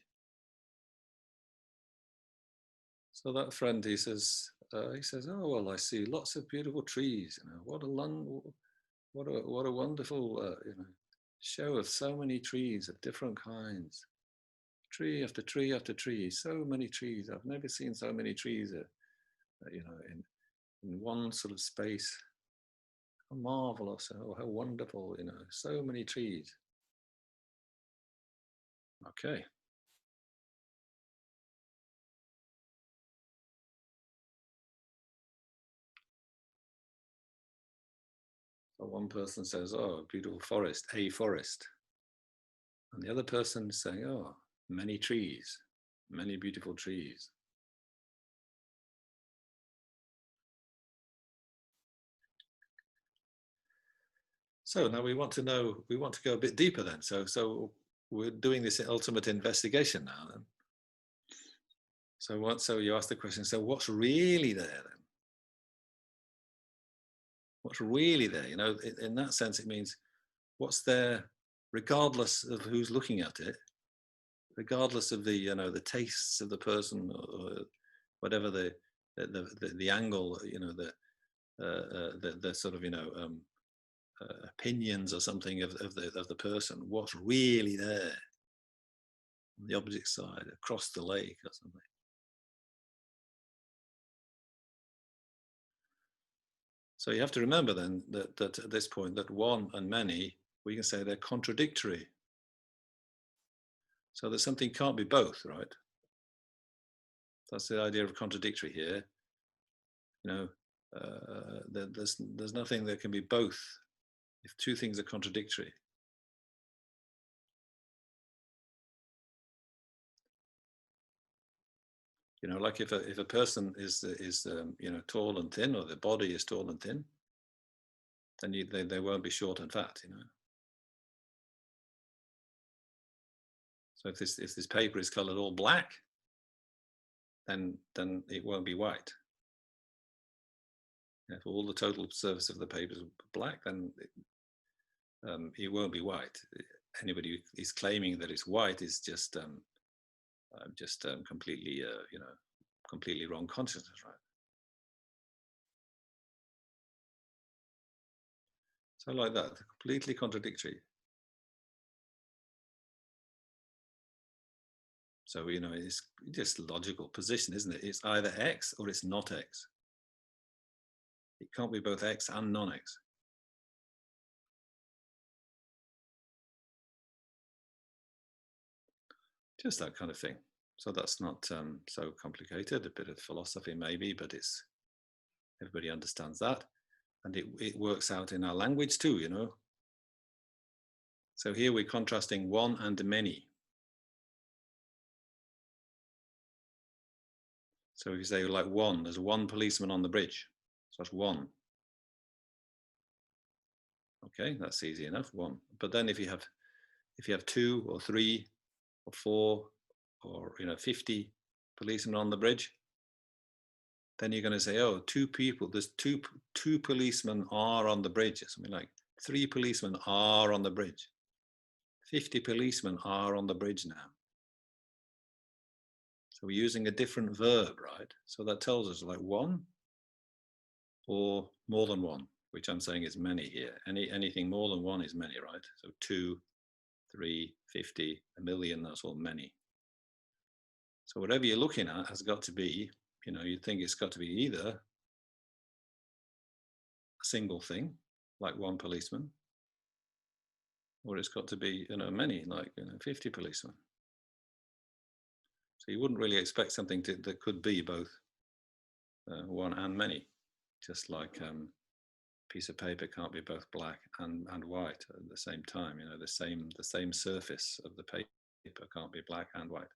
So that friend, he says, oh well, I see lots of beautiful trees. What a wonderful show of so many trees of different kinds, tree after tree after tree, so many trees. I've never seen so many trees. In one sort of space. How marvelous, how wonderful, so many trees. Okay. So one person says, oh, beautiful forest, a forest. And the other person is saying, oh, many trees, many beautiful trees. So now we want to go a bit deeper then. So we're doing this ultimate investigation now then. So you ask the question, so what's really there then? What's really there? In that sense, it means what's there regardless of who's looking at it, regardless of the tastes of the person or whatever the angle, the sort of, opinions or something of the person. What's really there on the opposite side, across the lake or something. So you have to remember then that at this point that one and many, we can say they're contradictory. So that something can't be both, right? That's the idea of contradictory here. There's nothing that can be both if two things are contradictory. You know, like if a person is you know, tall and thin, or the body is tall and thin, then they won't be short and fat, you know. So if this paper is colored all black, then it won't be white. If all the total surface of the paper is black, then it won't be white. Anybody who is claiming that it's white is just completely, you know, completely wrong consciousness, right? So like that, completely contradictory. So, you know, it's just logical position, isn't it? It's either X or it's not X. It can't be both X and non-X. Just that kind of thing. So that's not so complicated. A bit of philosophy maybe, but it's, everybody understands that. And it works out in our language too, you know. So here we're contrasting one and many. So if you say like one, there's one policeman on the bridge. So that's one. Okay, that's easy enough, one. But then if you have 2 or 3 or 4 or, you know, 50 policemen on the bridge, then you're going to say, oh, 2 people, there's two policemen are on the bridge, or something like 3 policemen are on the bridge. 50 policemen are on the bridge now. So we're using a different verb, right? So that tells us like one or more than one, which I'm saying is many here. Anything more than one is many, right? So 2, 3, 50, a million, that's all many. So whatever you're looking at has got to be, you know, you'd think it's got to be either a single thing, like one policeman, or it's got to be, you know, many, like, you know, 50 policemen. So you wouldn't really expect something that could be both one and many, just like a piece of paper can't be both black and white at the same time. You know, the same surface of the paper can't be black and white.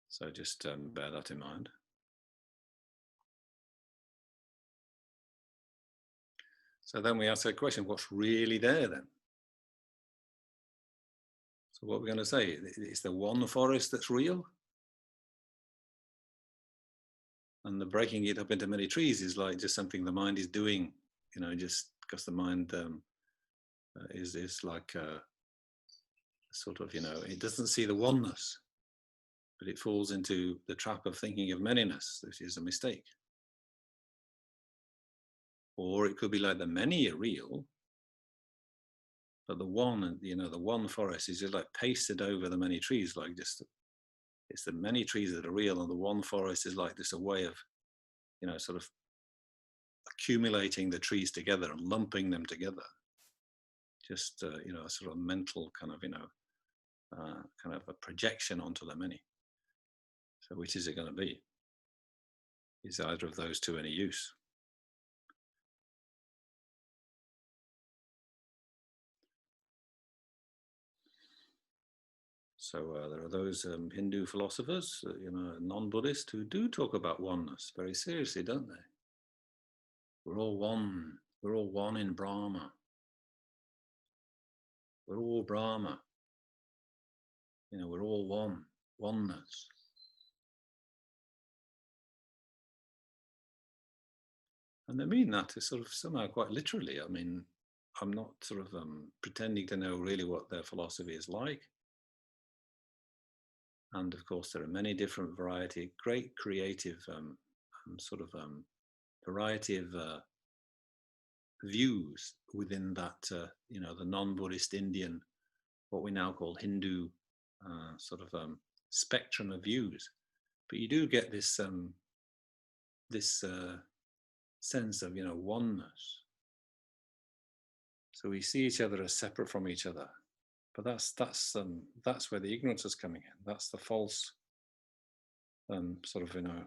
So just bear that in mind. So then we ask a question: what's really there then? So what we're going to say, is the one forest that's real? And the breaking it up into many trees is like just something the mind is doing, you know, just because the mind is like sort of, you know, it doesn't see the oneness, but it falls into the trap of thinking of manyness, which is a mistake. Or it could be like the many are real, but the one, you know, the one forest is just like pasted over the many trees, like just, it's the many trees that are real, and the one forest is like just a way of, you know, sort of accumulating the trees together and lumping them together. Just, you know, a sort of mental kind of, you know, kind of a projection onto the many. So which is it going to be? Is either of those two any use? So there are those Hindu philosophers, you know, non-Buddhist, who do talk about oneness very seriously, don't they? We're all one. We're all one in Brahma. We're all Brahma. You know, we're all one. Oneness. And they mean that to sort of somehow quite literally. I mean, I'm not sort of pretending to know really what their philosophy is like. And of course, there are many different variety, great creative sort of variety of views within that, you know, the non-Buddhist Indian, what we now call Hindu sort of spectrum of views. But you do get this this sense of, you know, oneness. So we see each other as separate from each other. But that's where the ignorance is coming in. That's the false sort of, you know,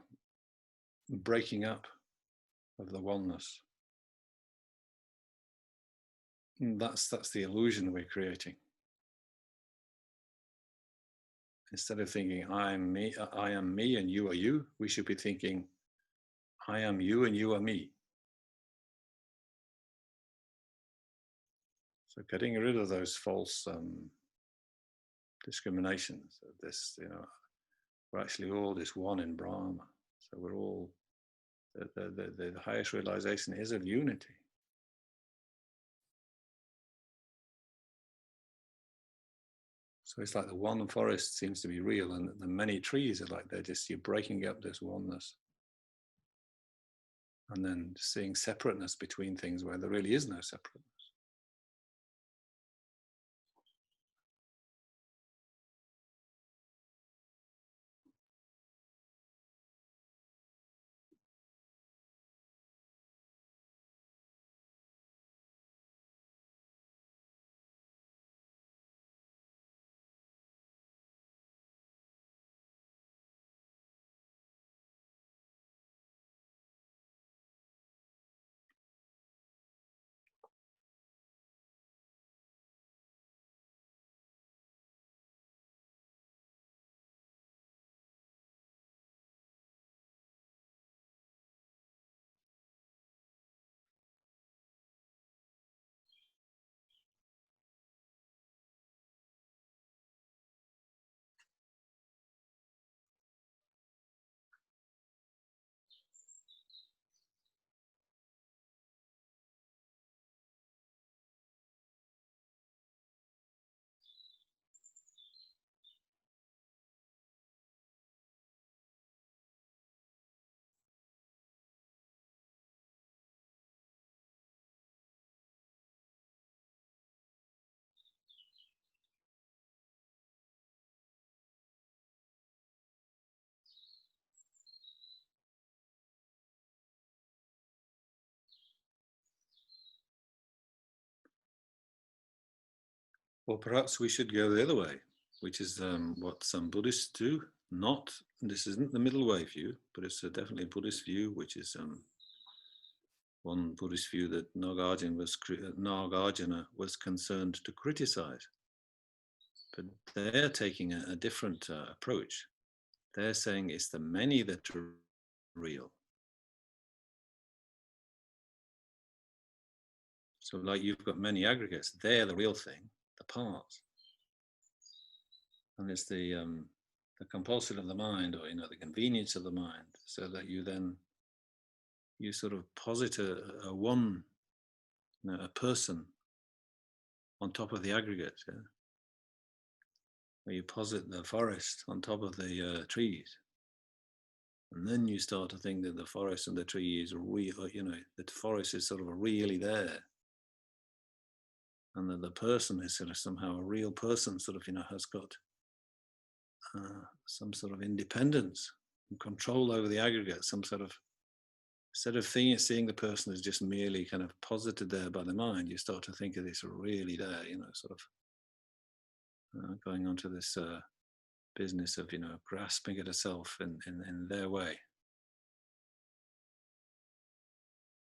breaking up of the oneness. And that's the illusion we're creating. instead of thinking I am me and you are you, we should be thinking I am you and you are me. So getting rid of those false discriminations of this, we're actually all this one in Brahma. So we're all, the highest realization is of unity. So it's like the one forest seems to be real, and the many trees are like you're breaking up this oneness. And then seeing separateness between things where there really is no separateness. Or perhaps we should go the other way, which is what some Buddhists do. This isn't the middle way view, but it's definitely a Buddhist view, which is one Buddhist view that Nāgājuna was concerned to criticize. But they're taking a different approach. They're saying it's the many that are real. So like you've got many aggregates, they're the real thing, the parts. And it's the compulsion of the mind, or the convenience of the mind, so that you sort of posit a one, a person on top of the aggregate, yeah? Where you posit the forest on top of the trees, and then you start to think that the forest and the tree is real. The forest is sort of really there, and that the person is sort of somehow a real person, sort of has got some sort of independence and control over the aggregate, some sort of, instead of seeing the person as just merely kind of posited there by the mind, you start to think of this really there, sort of going on to this business of, grasping at a self in their way.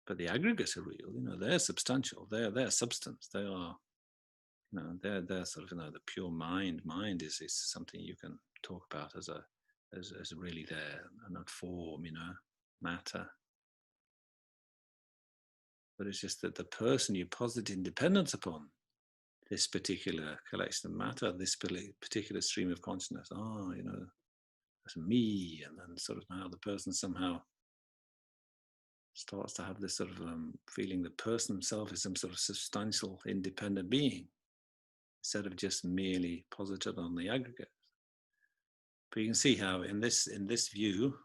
But the aggregates are real, they're substantial, they're substance, they are, they're sort of, the pure mind. Mind is something you can talk about as really there, and not form, matter. But it's just that the person you posit independence upon, this particular collection of matter, this particular stream of consciousness, that's me, and then sort of now the person somehow starts to have this sort of feeling the person himself is some sort of substantial, independent being, instead of just merely posited on the aggregate. But you can see how in this view,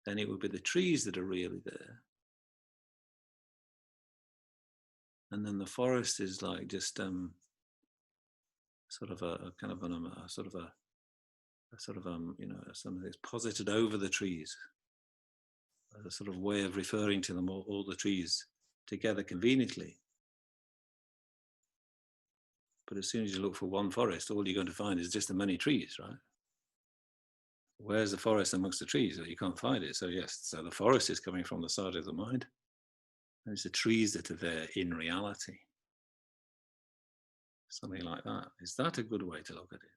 then it would be the trees that are really there. And then the forest is like just sort of a kind of something that's posited over the trees, as a sort of way of referring to them all the trees together conveniently. But as soon as you look for one forest, all you're going to find is just the many trees, right? Where's the forest amongst the trees? Well, you can't find it. So yes, so the forest is coming from the side of the mind. And it's the trees that are there in reality. Something like that. Is that a good way to look at it?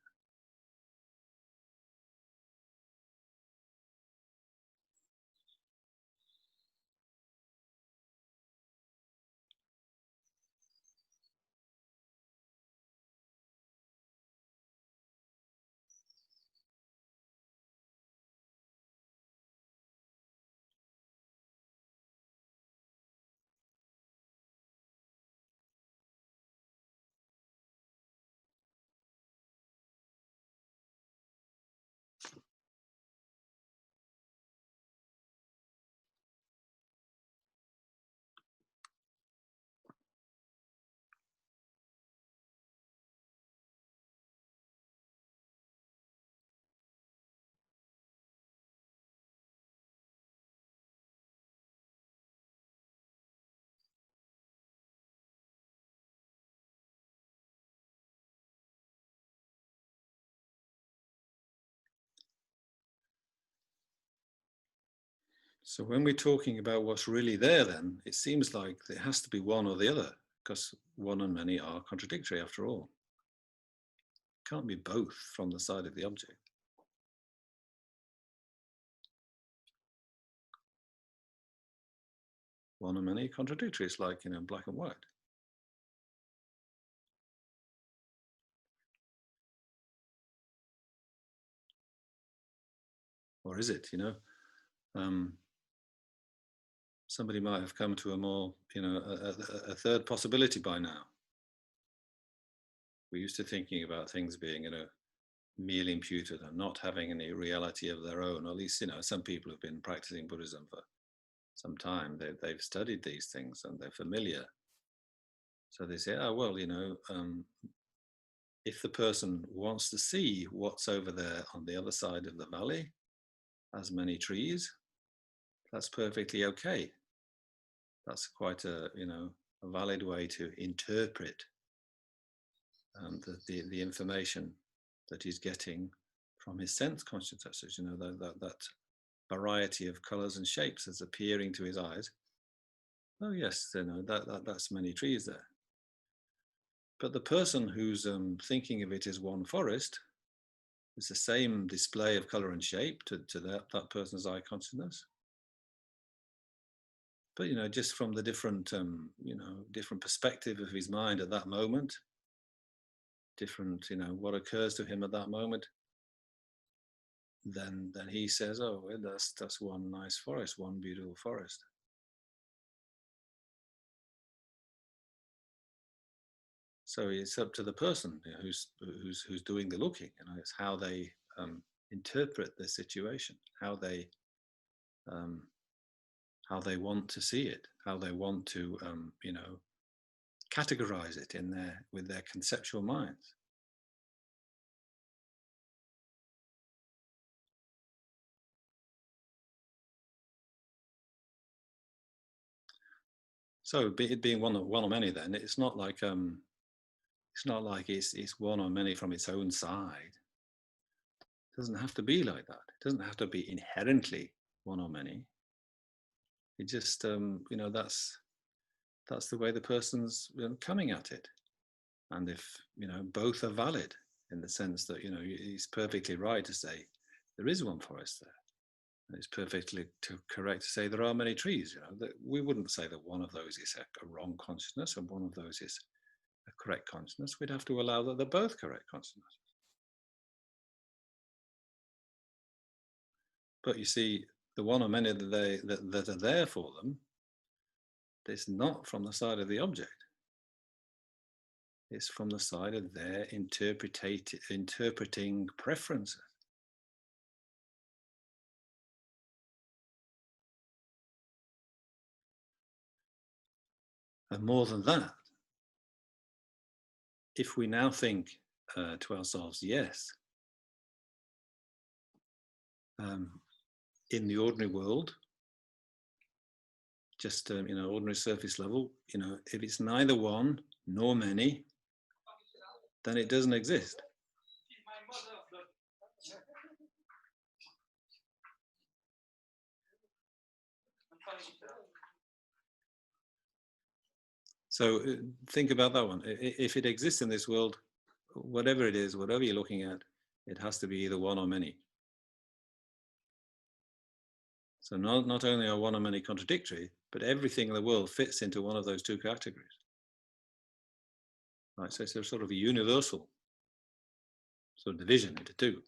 So when we're talking about what's really there, then it seems like there has to be one or the other, because one and many are contradictory after all. Can't be both from the side of the object. One and many contradictory. It's like, black and white. Or is it, somebody might have come to a more, a third possibility by now. We're used to thinking about things being, merely imputed and not having any reality of their own. Or at least, some people have been practicing Buddhism for some time. They've studied these things and they're familiar. So they say, oh, well, if the person wants to see what's over there on the other side of the valley, as many trees, that's perfectly okay. That's quite a valid way to interpret the information that he's getting from his sense consciousnesses. That variety of colors and shapes that's appearing to his eyes. Oh yes, that's many trees there. But the person who's thinking of it as one forest, it's the same display of color and shape to that person's eye consciousness. But just from the different different perspective of his mind at that moment, different what occurs to him at that moment, then he says, oh, well, that's one nice forest, one beautiful forest. So it's up to the person who's doing the looking. It's how they interpret the situation, how they want to see it, how they want to categorize it with their conceptual minds. So it being one or many, then it's not like it's one or many from its own side. It doesn't have to be like that. It doesn't have to be inherently one or many. It just that's the way the person's coming at it. And if both are valid in the sense that he's perfectly right to say there is one forest there. It's perfectly correct to say there are many trees. That we wouldn't say that one of those is a wrong consciousness and one of those is a correct consciousness. We'd have to allow that they're both correct consciousness. But you see, the one or many that are there for them, it's not from the side of the object. It's from the side of their interpreting preferences. And more than that, if we now think to ourselves, yes, in the ordinary world, just ordinary surface level, if it's neither one nor many, then it doesn't exist. So think about that one. If it exists in this world, whatever it is, whatever you're looking at, it has to be either one or many. So not only are one or many contradictory, but everything in the world fits into one of those two categories. Right, so it's a sort of a universal sort of division into two.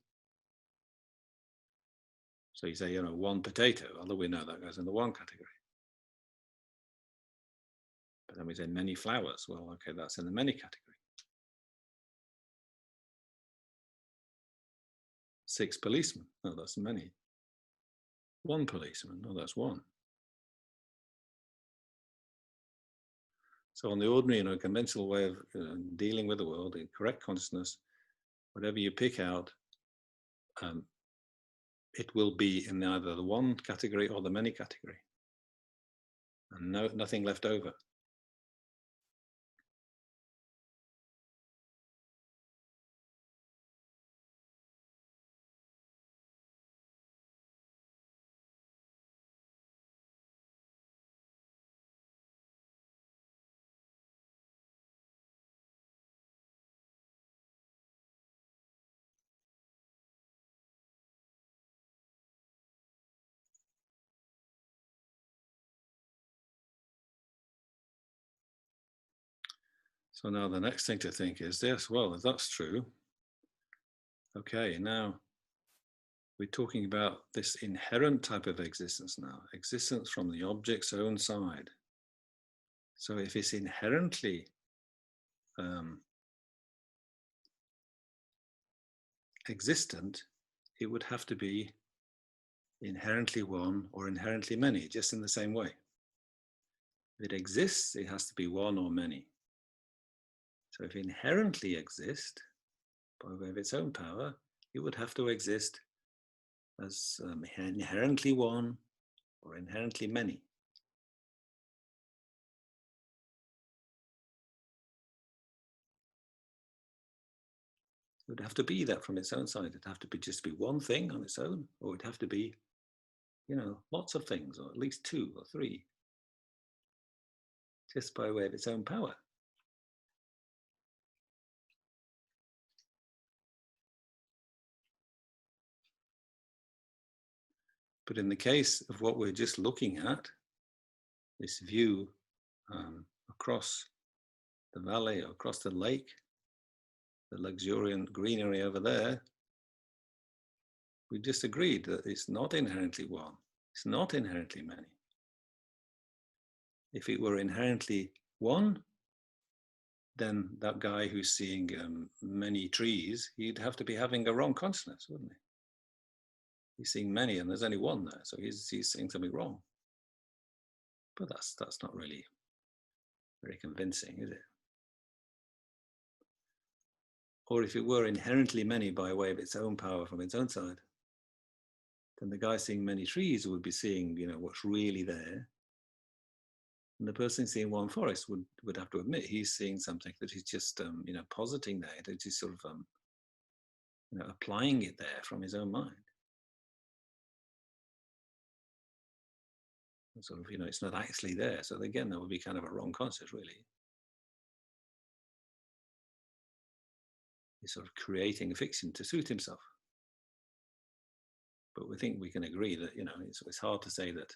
So you say, one potato, although we know that goes in the one category. But then we say many flowers. Well, okay, that's in the many category. 6 policemen. Oh, that's many. 1 policeman. Oh, that's one. So on the ordinary, conventional way of dealing with the world, in correct consciousness, whatever you pick out, it will be in either the one category or the many category. And nothing left over. So now the next thing to think is this, well, if that's true, okay, now we're talking about this inherent type of existence now, existence from the object's own side. So if it's inherently existent, it would have to be inherently one or inherently many, just in the same way. If it exists, it has to be one or many. So if it inherently exists, by way of its own power, it would have to exist as inherently one or inherently many. It would have to be that from its own side. It'd have to be just be one thing on its own, or it'd have to be, lots of things, or at least 2 or 3, just by way of its own power. But in the case of what we're just looking at, this view across the valley, or across the lake, the luxuriant greenery over there, we just agreed that it's not inherently one, it's not inherently many. If it were inherently one, then that guy who's seeing many trees, he'd have to be having a wrong consciousness, wouldn't he? He's seeing many and there's only one there, so he's seeing something wrong. But that's not really very convincing, is it? Or if it were inherently many by way of its own power from its own side, then the guy seeing many trees would be seeing, what's really there. And the person seeing one forest would have to admit he's seeing something that he's just, positing there, that he's sort of, applying it there from his own mind. Sort of, it's not actually there. So again, that would be kind of a wrong concept, really. He's sort of creating a fiction to suit himself. But we think we can agree that, it's hard to say that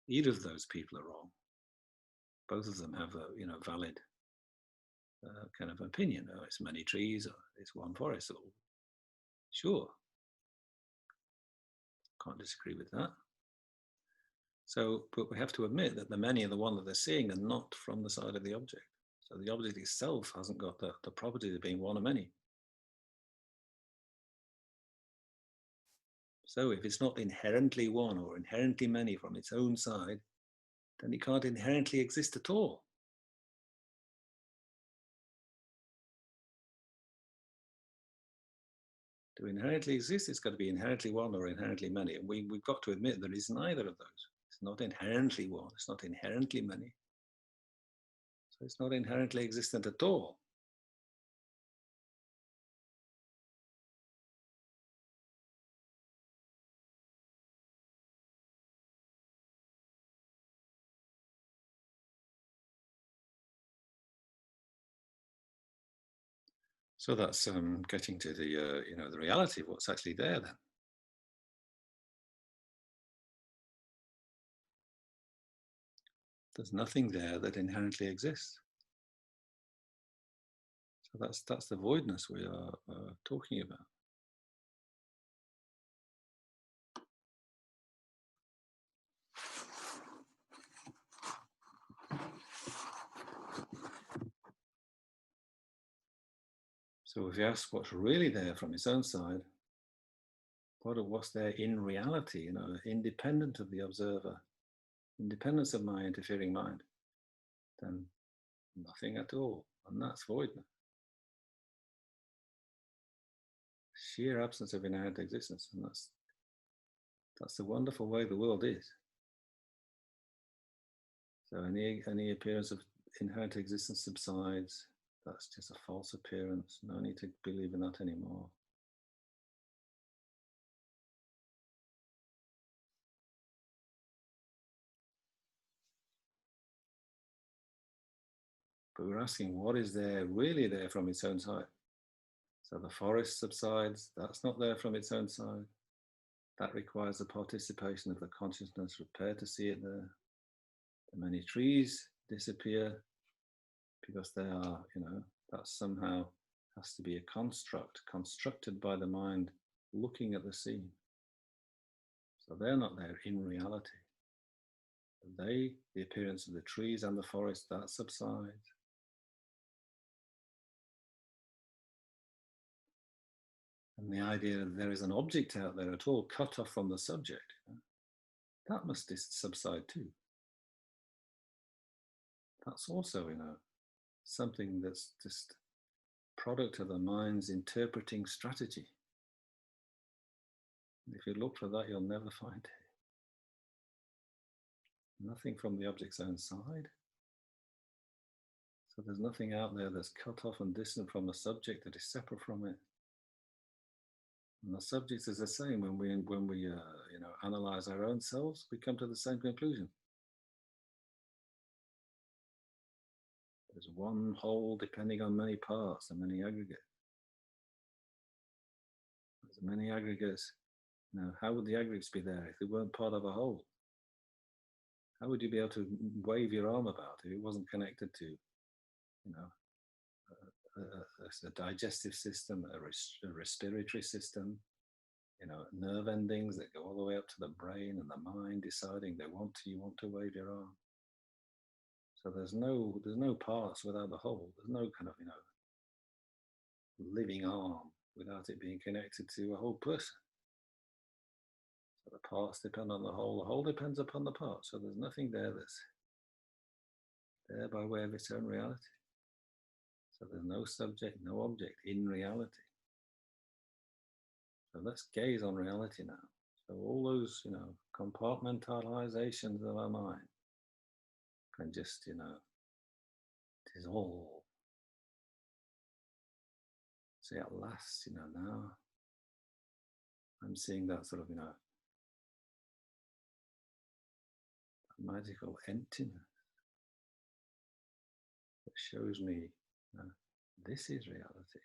either of those people are wrong. Both of them have a, valid kind of opinion. Oh, it's many trees, or it's one forest. Or, sure. Can't disagree with that. So, but we have to admit that the many and the one that they're seeing are not from the side of the object. So the object itself hasn't got the property of being one or many. So if it's not inherently one or inherently many from its own side, then it can't inherently exist at all. To inherently exist, it's got to be inherently one or inherently many. And we've got to admit there is neither of those. It's not inherently one, it's not inherently many. So it's not inherently existent at all. So that's getting to the the reality of what's actually there then. There's nothing there that inherently exists. So that's the voidness we are talking about. So if you ask what's really there from its own side, what's there in reality, independent of the observer, independence of my interfering mind, then nothing at all, and that's voidness. Sheer absence of inherent existence, and that's the wonderful way the world is. So any appearance of inherent existence subsides. That's just a false appearance. No need to believe in that anymore. But we're asking, what is there really there from its own side? So the forest subsides. That's not there from its own side. That requires the participation of the consciousness prepared to see it there. The many trees disappear because they are, that somehow has to be a construct constructed by the mind looking at the scene. So they're not there in reality. The appearance of the trees and the forest, that subsides. And the idea that there is an object out there at all cut off from the subject, that must subside too. That's also, something that's just product of the mind's interpreting strategy. If you look for that, you'll never find it. Nothing from the object's own side. So there's nothing out there that's cut off and distant from the subject that is separate from it. And the subject is the same. When we analyze our own selves, we come to the same conclusion. There's one whole depending on many parts and many aggregates. There's many aggregates. Now, how would the aggregates be there if they weren't part of a whole? How would you be able to wave your arm about if it wasn't connected to, a digestive system, a respiratory system, nerve endings that go all the way up to the brain and the mind deciding you want to wave your arm. So there's no parts without the whole. There's no kind of, living arm without it being connected to a whole person. So the parts depend on the whole depends upon the parts. So there's nothing there that's there by way of its own reality. So there's no subject, no object in reality. So let's gaze on reality now. So all those, compartmentalizations of our mind can just, dissolve. See, at last, now I'm seeing that sort of, magical emptiness that shows me this is reality.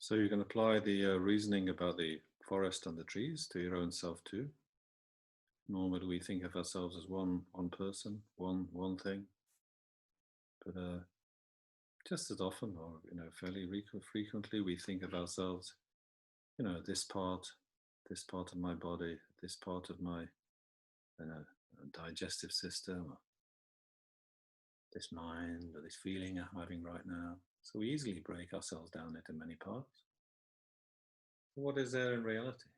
So you can apply the reasoning about the forest and the trees to your own self too. Normally we think of ourselves as one person, one thing, but just as often, or fairly frequently, we think of ourselves, this part of my body, this part of my digestive system, or this mind, or this feeling I'm having right now. So we easily break ourselves down into many parts. What is there in reality?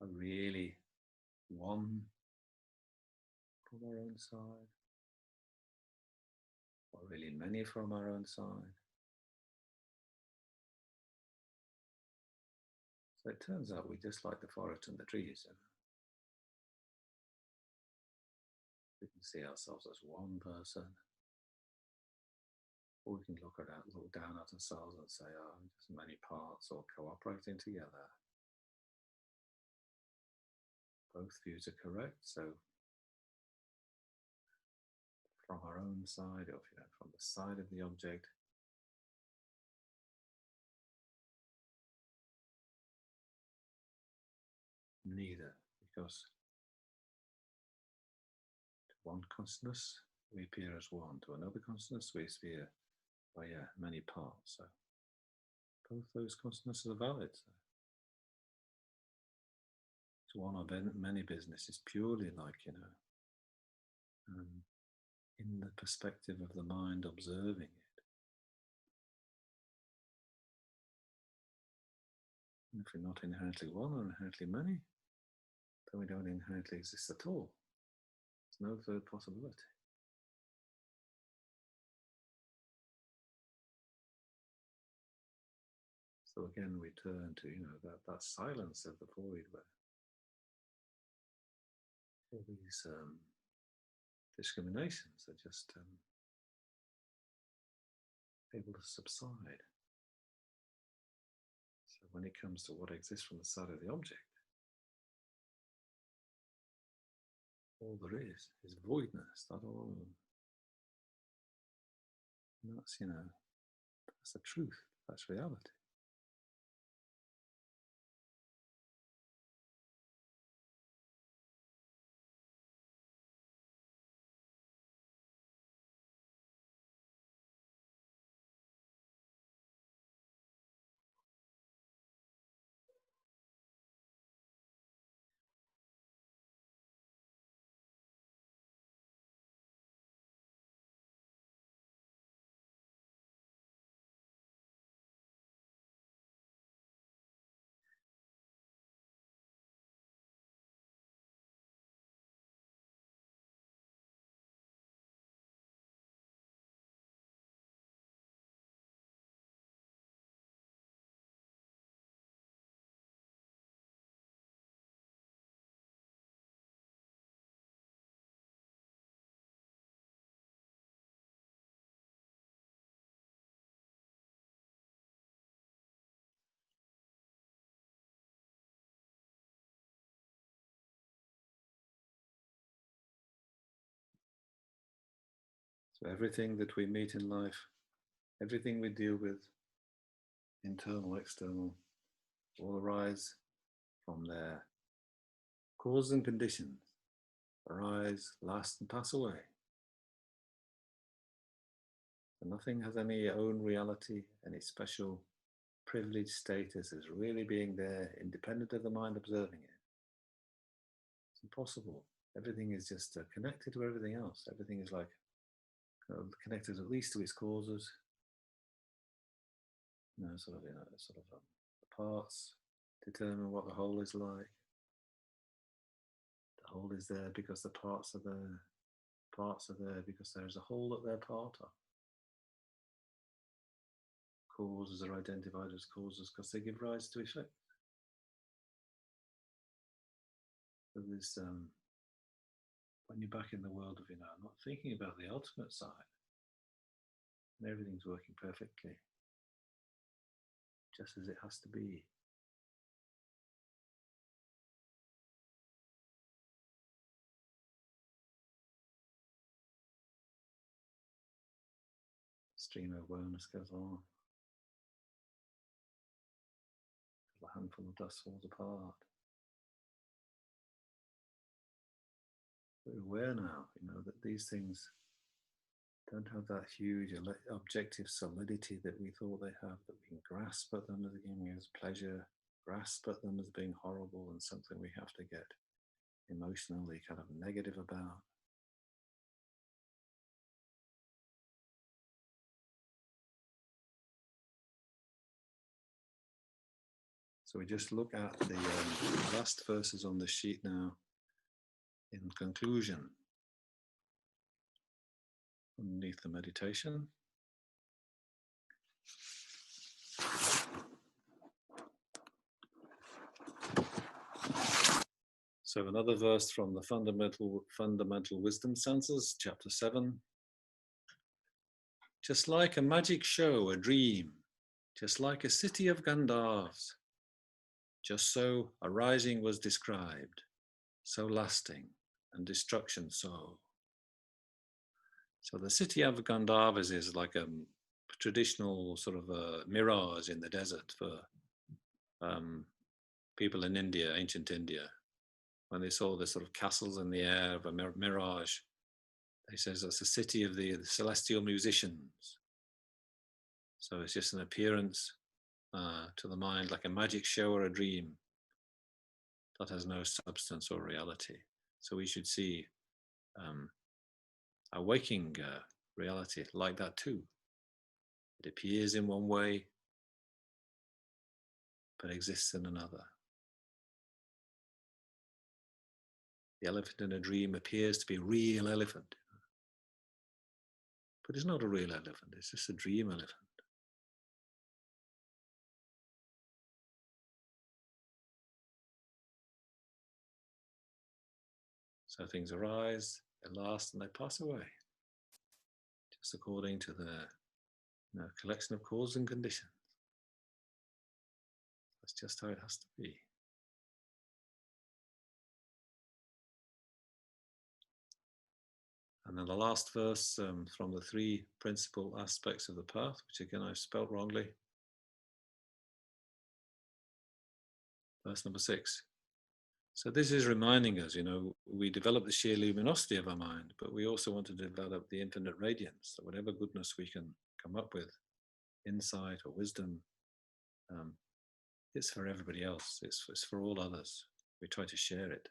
Are really one from our own side? Or really many from our own side? So it turns out we just like the forest and the trees. We can see ourselves as one person. Or we can look down at ourselves and say, oh, just many parts all cooperating together. Both views are correct. So from our own side, or from the side of the object, neither, because to one consciousness we appear as one, to another consciousness we appear by many parts. So both those consciousnesses are valid. So one or many business is purely like, in the perspective of the mind observing it. And if we're not inherently one or inherently many, then we don't inherently exist at all. There's no third possibility. So again, we turn to that silence of the void, where all these discriminations are just able to subside. So when it comes to what exists from the side of the object, all there is voidness, that all. And that's that's the truth. That's reality. So everything that we meet in life, everything we deal with, internal, external, all arise from their causes and conditions, arise, last, and pass away. And nothing has any own reality, any special privileged status as really being there, independent of the mind observing it. It's impossible. Everything is just connected to everything else. Everything is like connected at least to its causes. The parts determine what the whole is like. The whole is there because the parts are there. Parts are there because there is a whole that they're part of. Causes are identified as causes because they give rise to effect. So this, when you're back in the world of, not thinking about the ultimate side, and everything's working perfectly, just as it has to be. Stream of awareness goes on. handful of dust falls apart. We're aware now, that these things don't have that huge objective solidity that we thought they have, that we can grasp at them as giving us pleasure, grasp at them as being horrible and something we have to get emotionally kind of negative about. So we just look at the last verses on the sheet now in conclusion, underneath the meditation. So another verse from the fundamental wisdom stanzas, chapter 7. Just like a magic show, a dream, just like a city of Gandharvas, just so a rising was described, so lasting and destruction so. So the city of Gandharvas is like a traditional sort of a mirage in the desert for people in India, ancient India. When they saw the sort of castles in the air of a mirage, they says that's the city of the celestial musicians. So it's just an appearance to the mind like a magic show or a dream that has no substance or reality. So we should see a waking reality like that too. It appears in one way, but exists in another. The elephant in a dream appears to be a real elephant, but it's not a real elephant, it's just a dream elephant. So things arise, they last, and they pass away, just according to the collection of causes and conditions. That's just how it has to be. And then the last verse from the 3 principal aspects of the path, which again I've spelled wrongly. Verse number 6. So this is reminding us, we develop the sheer luminosity of our mind, but we also want to develop the infinite radiance, that whatever goodness we can come up with, insight or wisdom, it's for everybody else, it's for all others. We try to share it.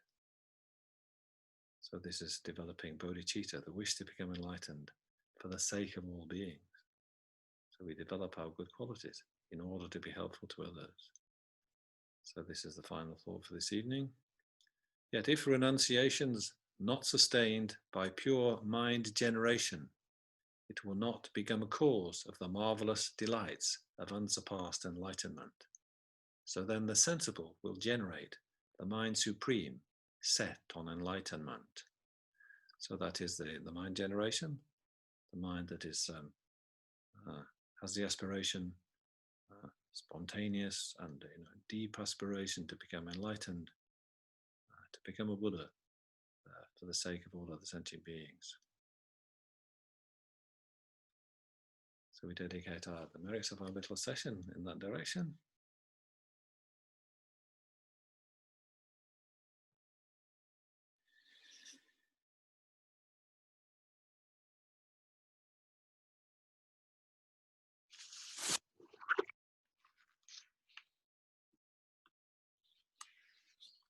So this is developing bodhicitta, the wish to become enlightened for the sake of all beings. So we develop our good qualities in order to be helpful to others. So this is the final thought for this evening. Yet if renunciations not sustained by pure mind generation, it will not become a cause of the marvelous delights of unsurpassed enlightenment. So then the sensible will generate the mind supreme set on enlightenment. So that is the mind generation, the mind that is has the aspiration, spontaneous and deep aspiration to become enlightened, to become a Buddha, for the sake of all other sentient beings. So we dedicate the merits of our little session in that direction.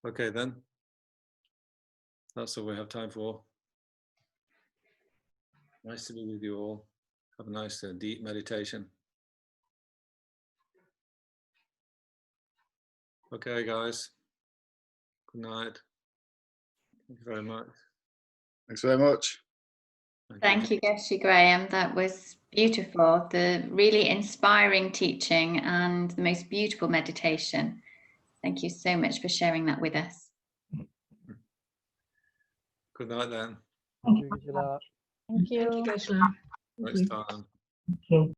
Okay then, that's all we have time for. Nice to be with you all. Have a nice deep meditation. Okay guys, good night. Thank you very much. Thanks very much. Thank you, Geshe Graham. That was beautiful. The really inspiring teaching and the most beautiful meditation. Thank you so much for sharing that with us. Good night then. Thank you. Thank you, Geshe. Next time. Thank you.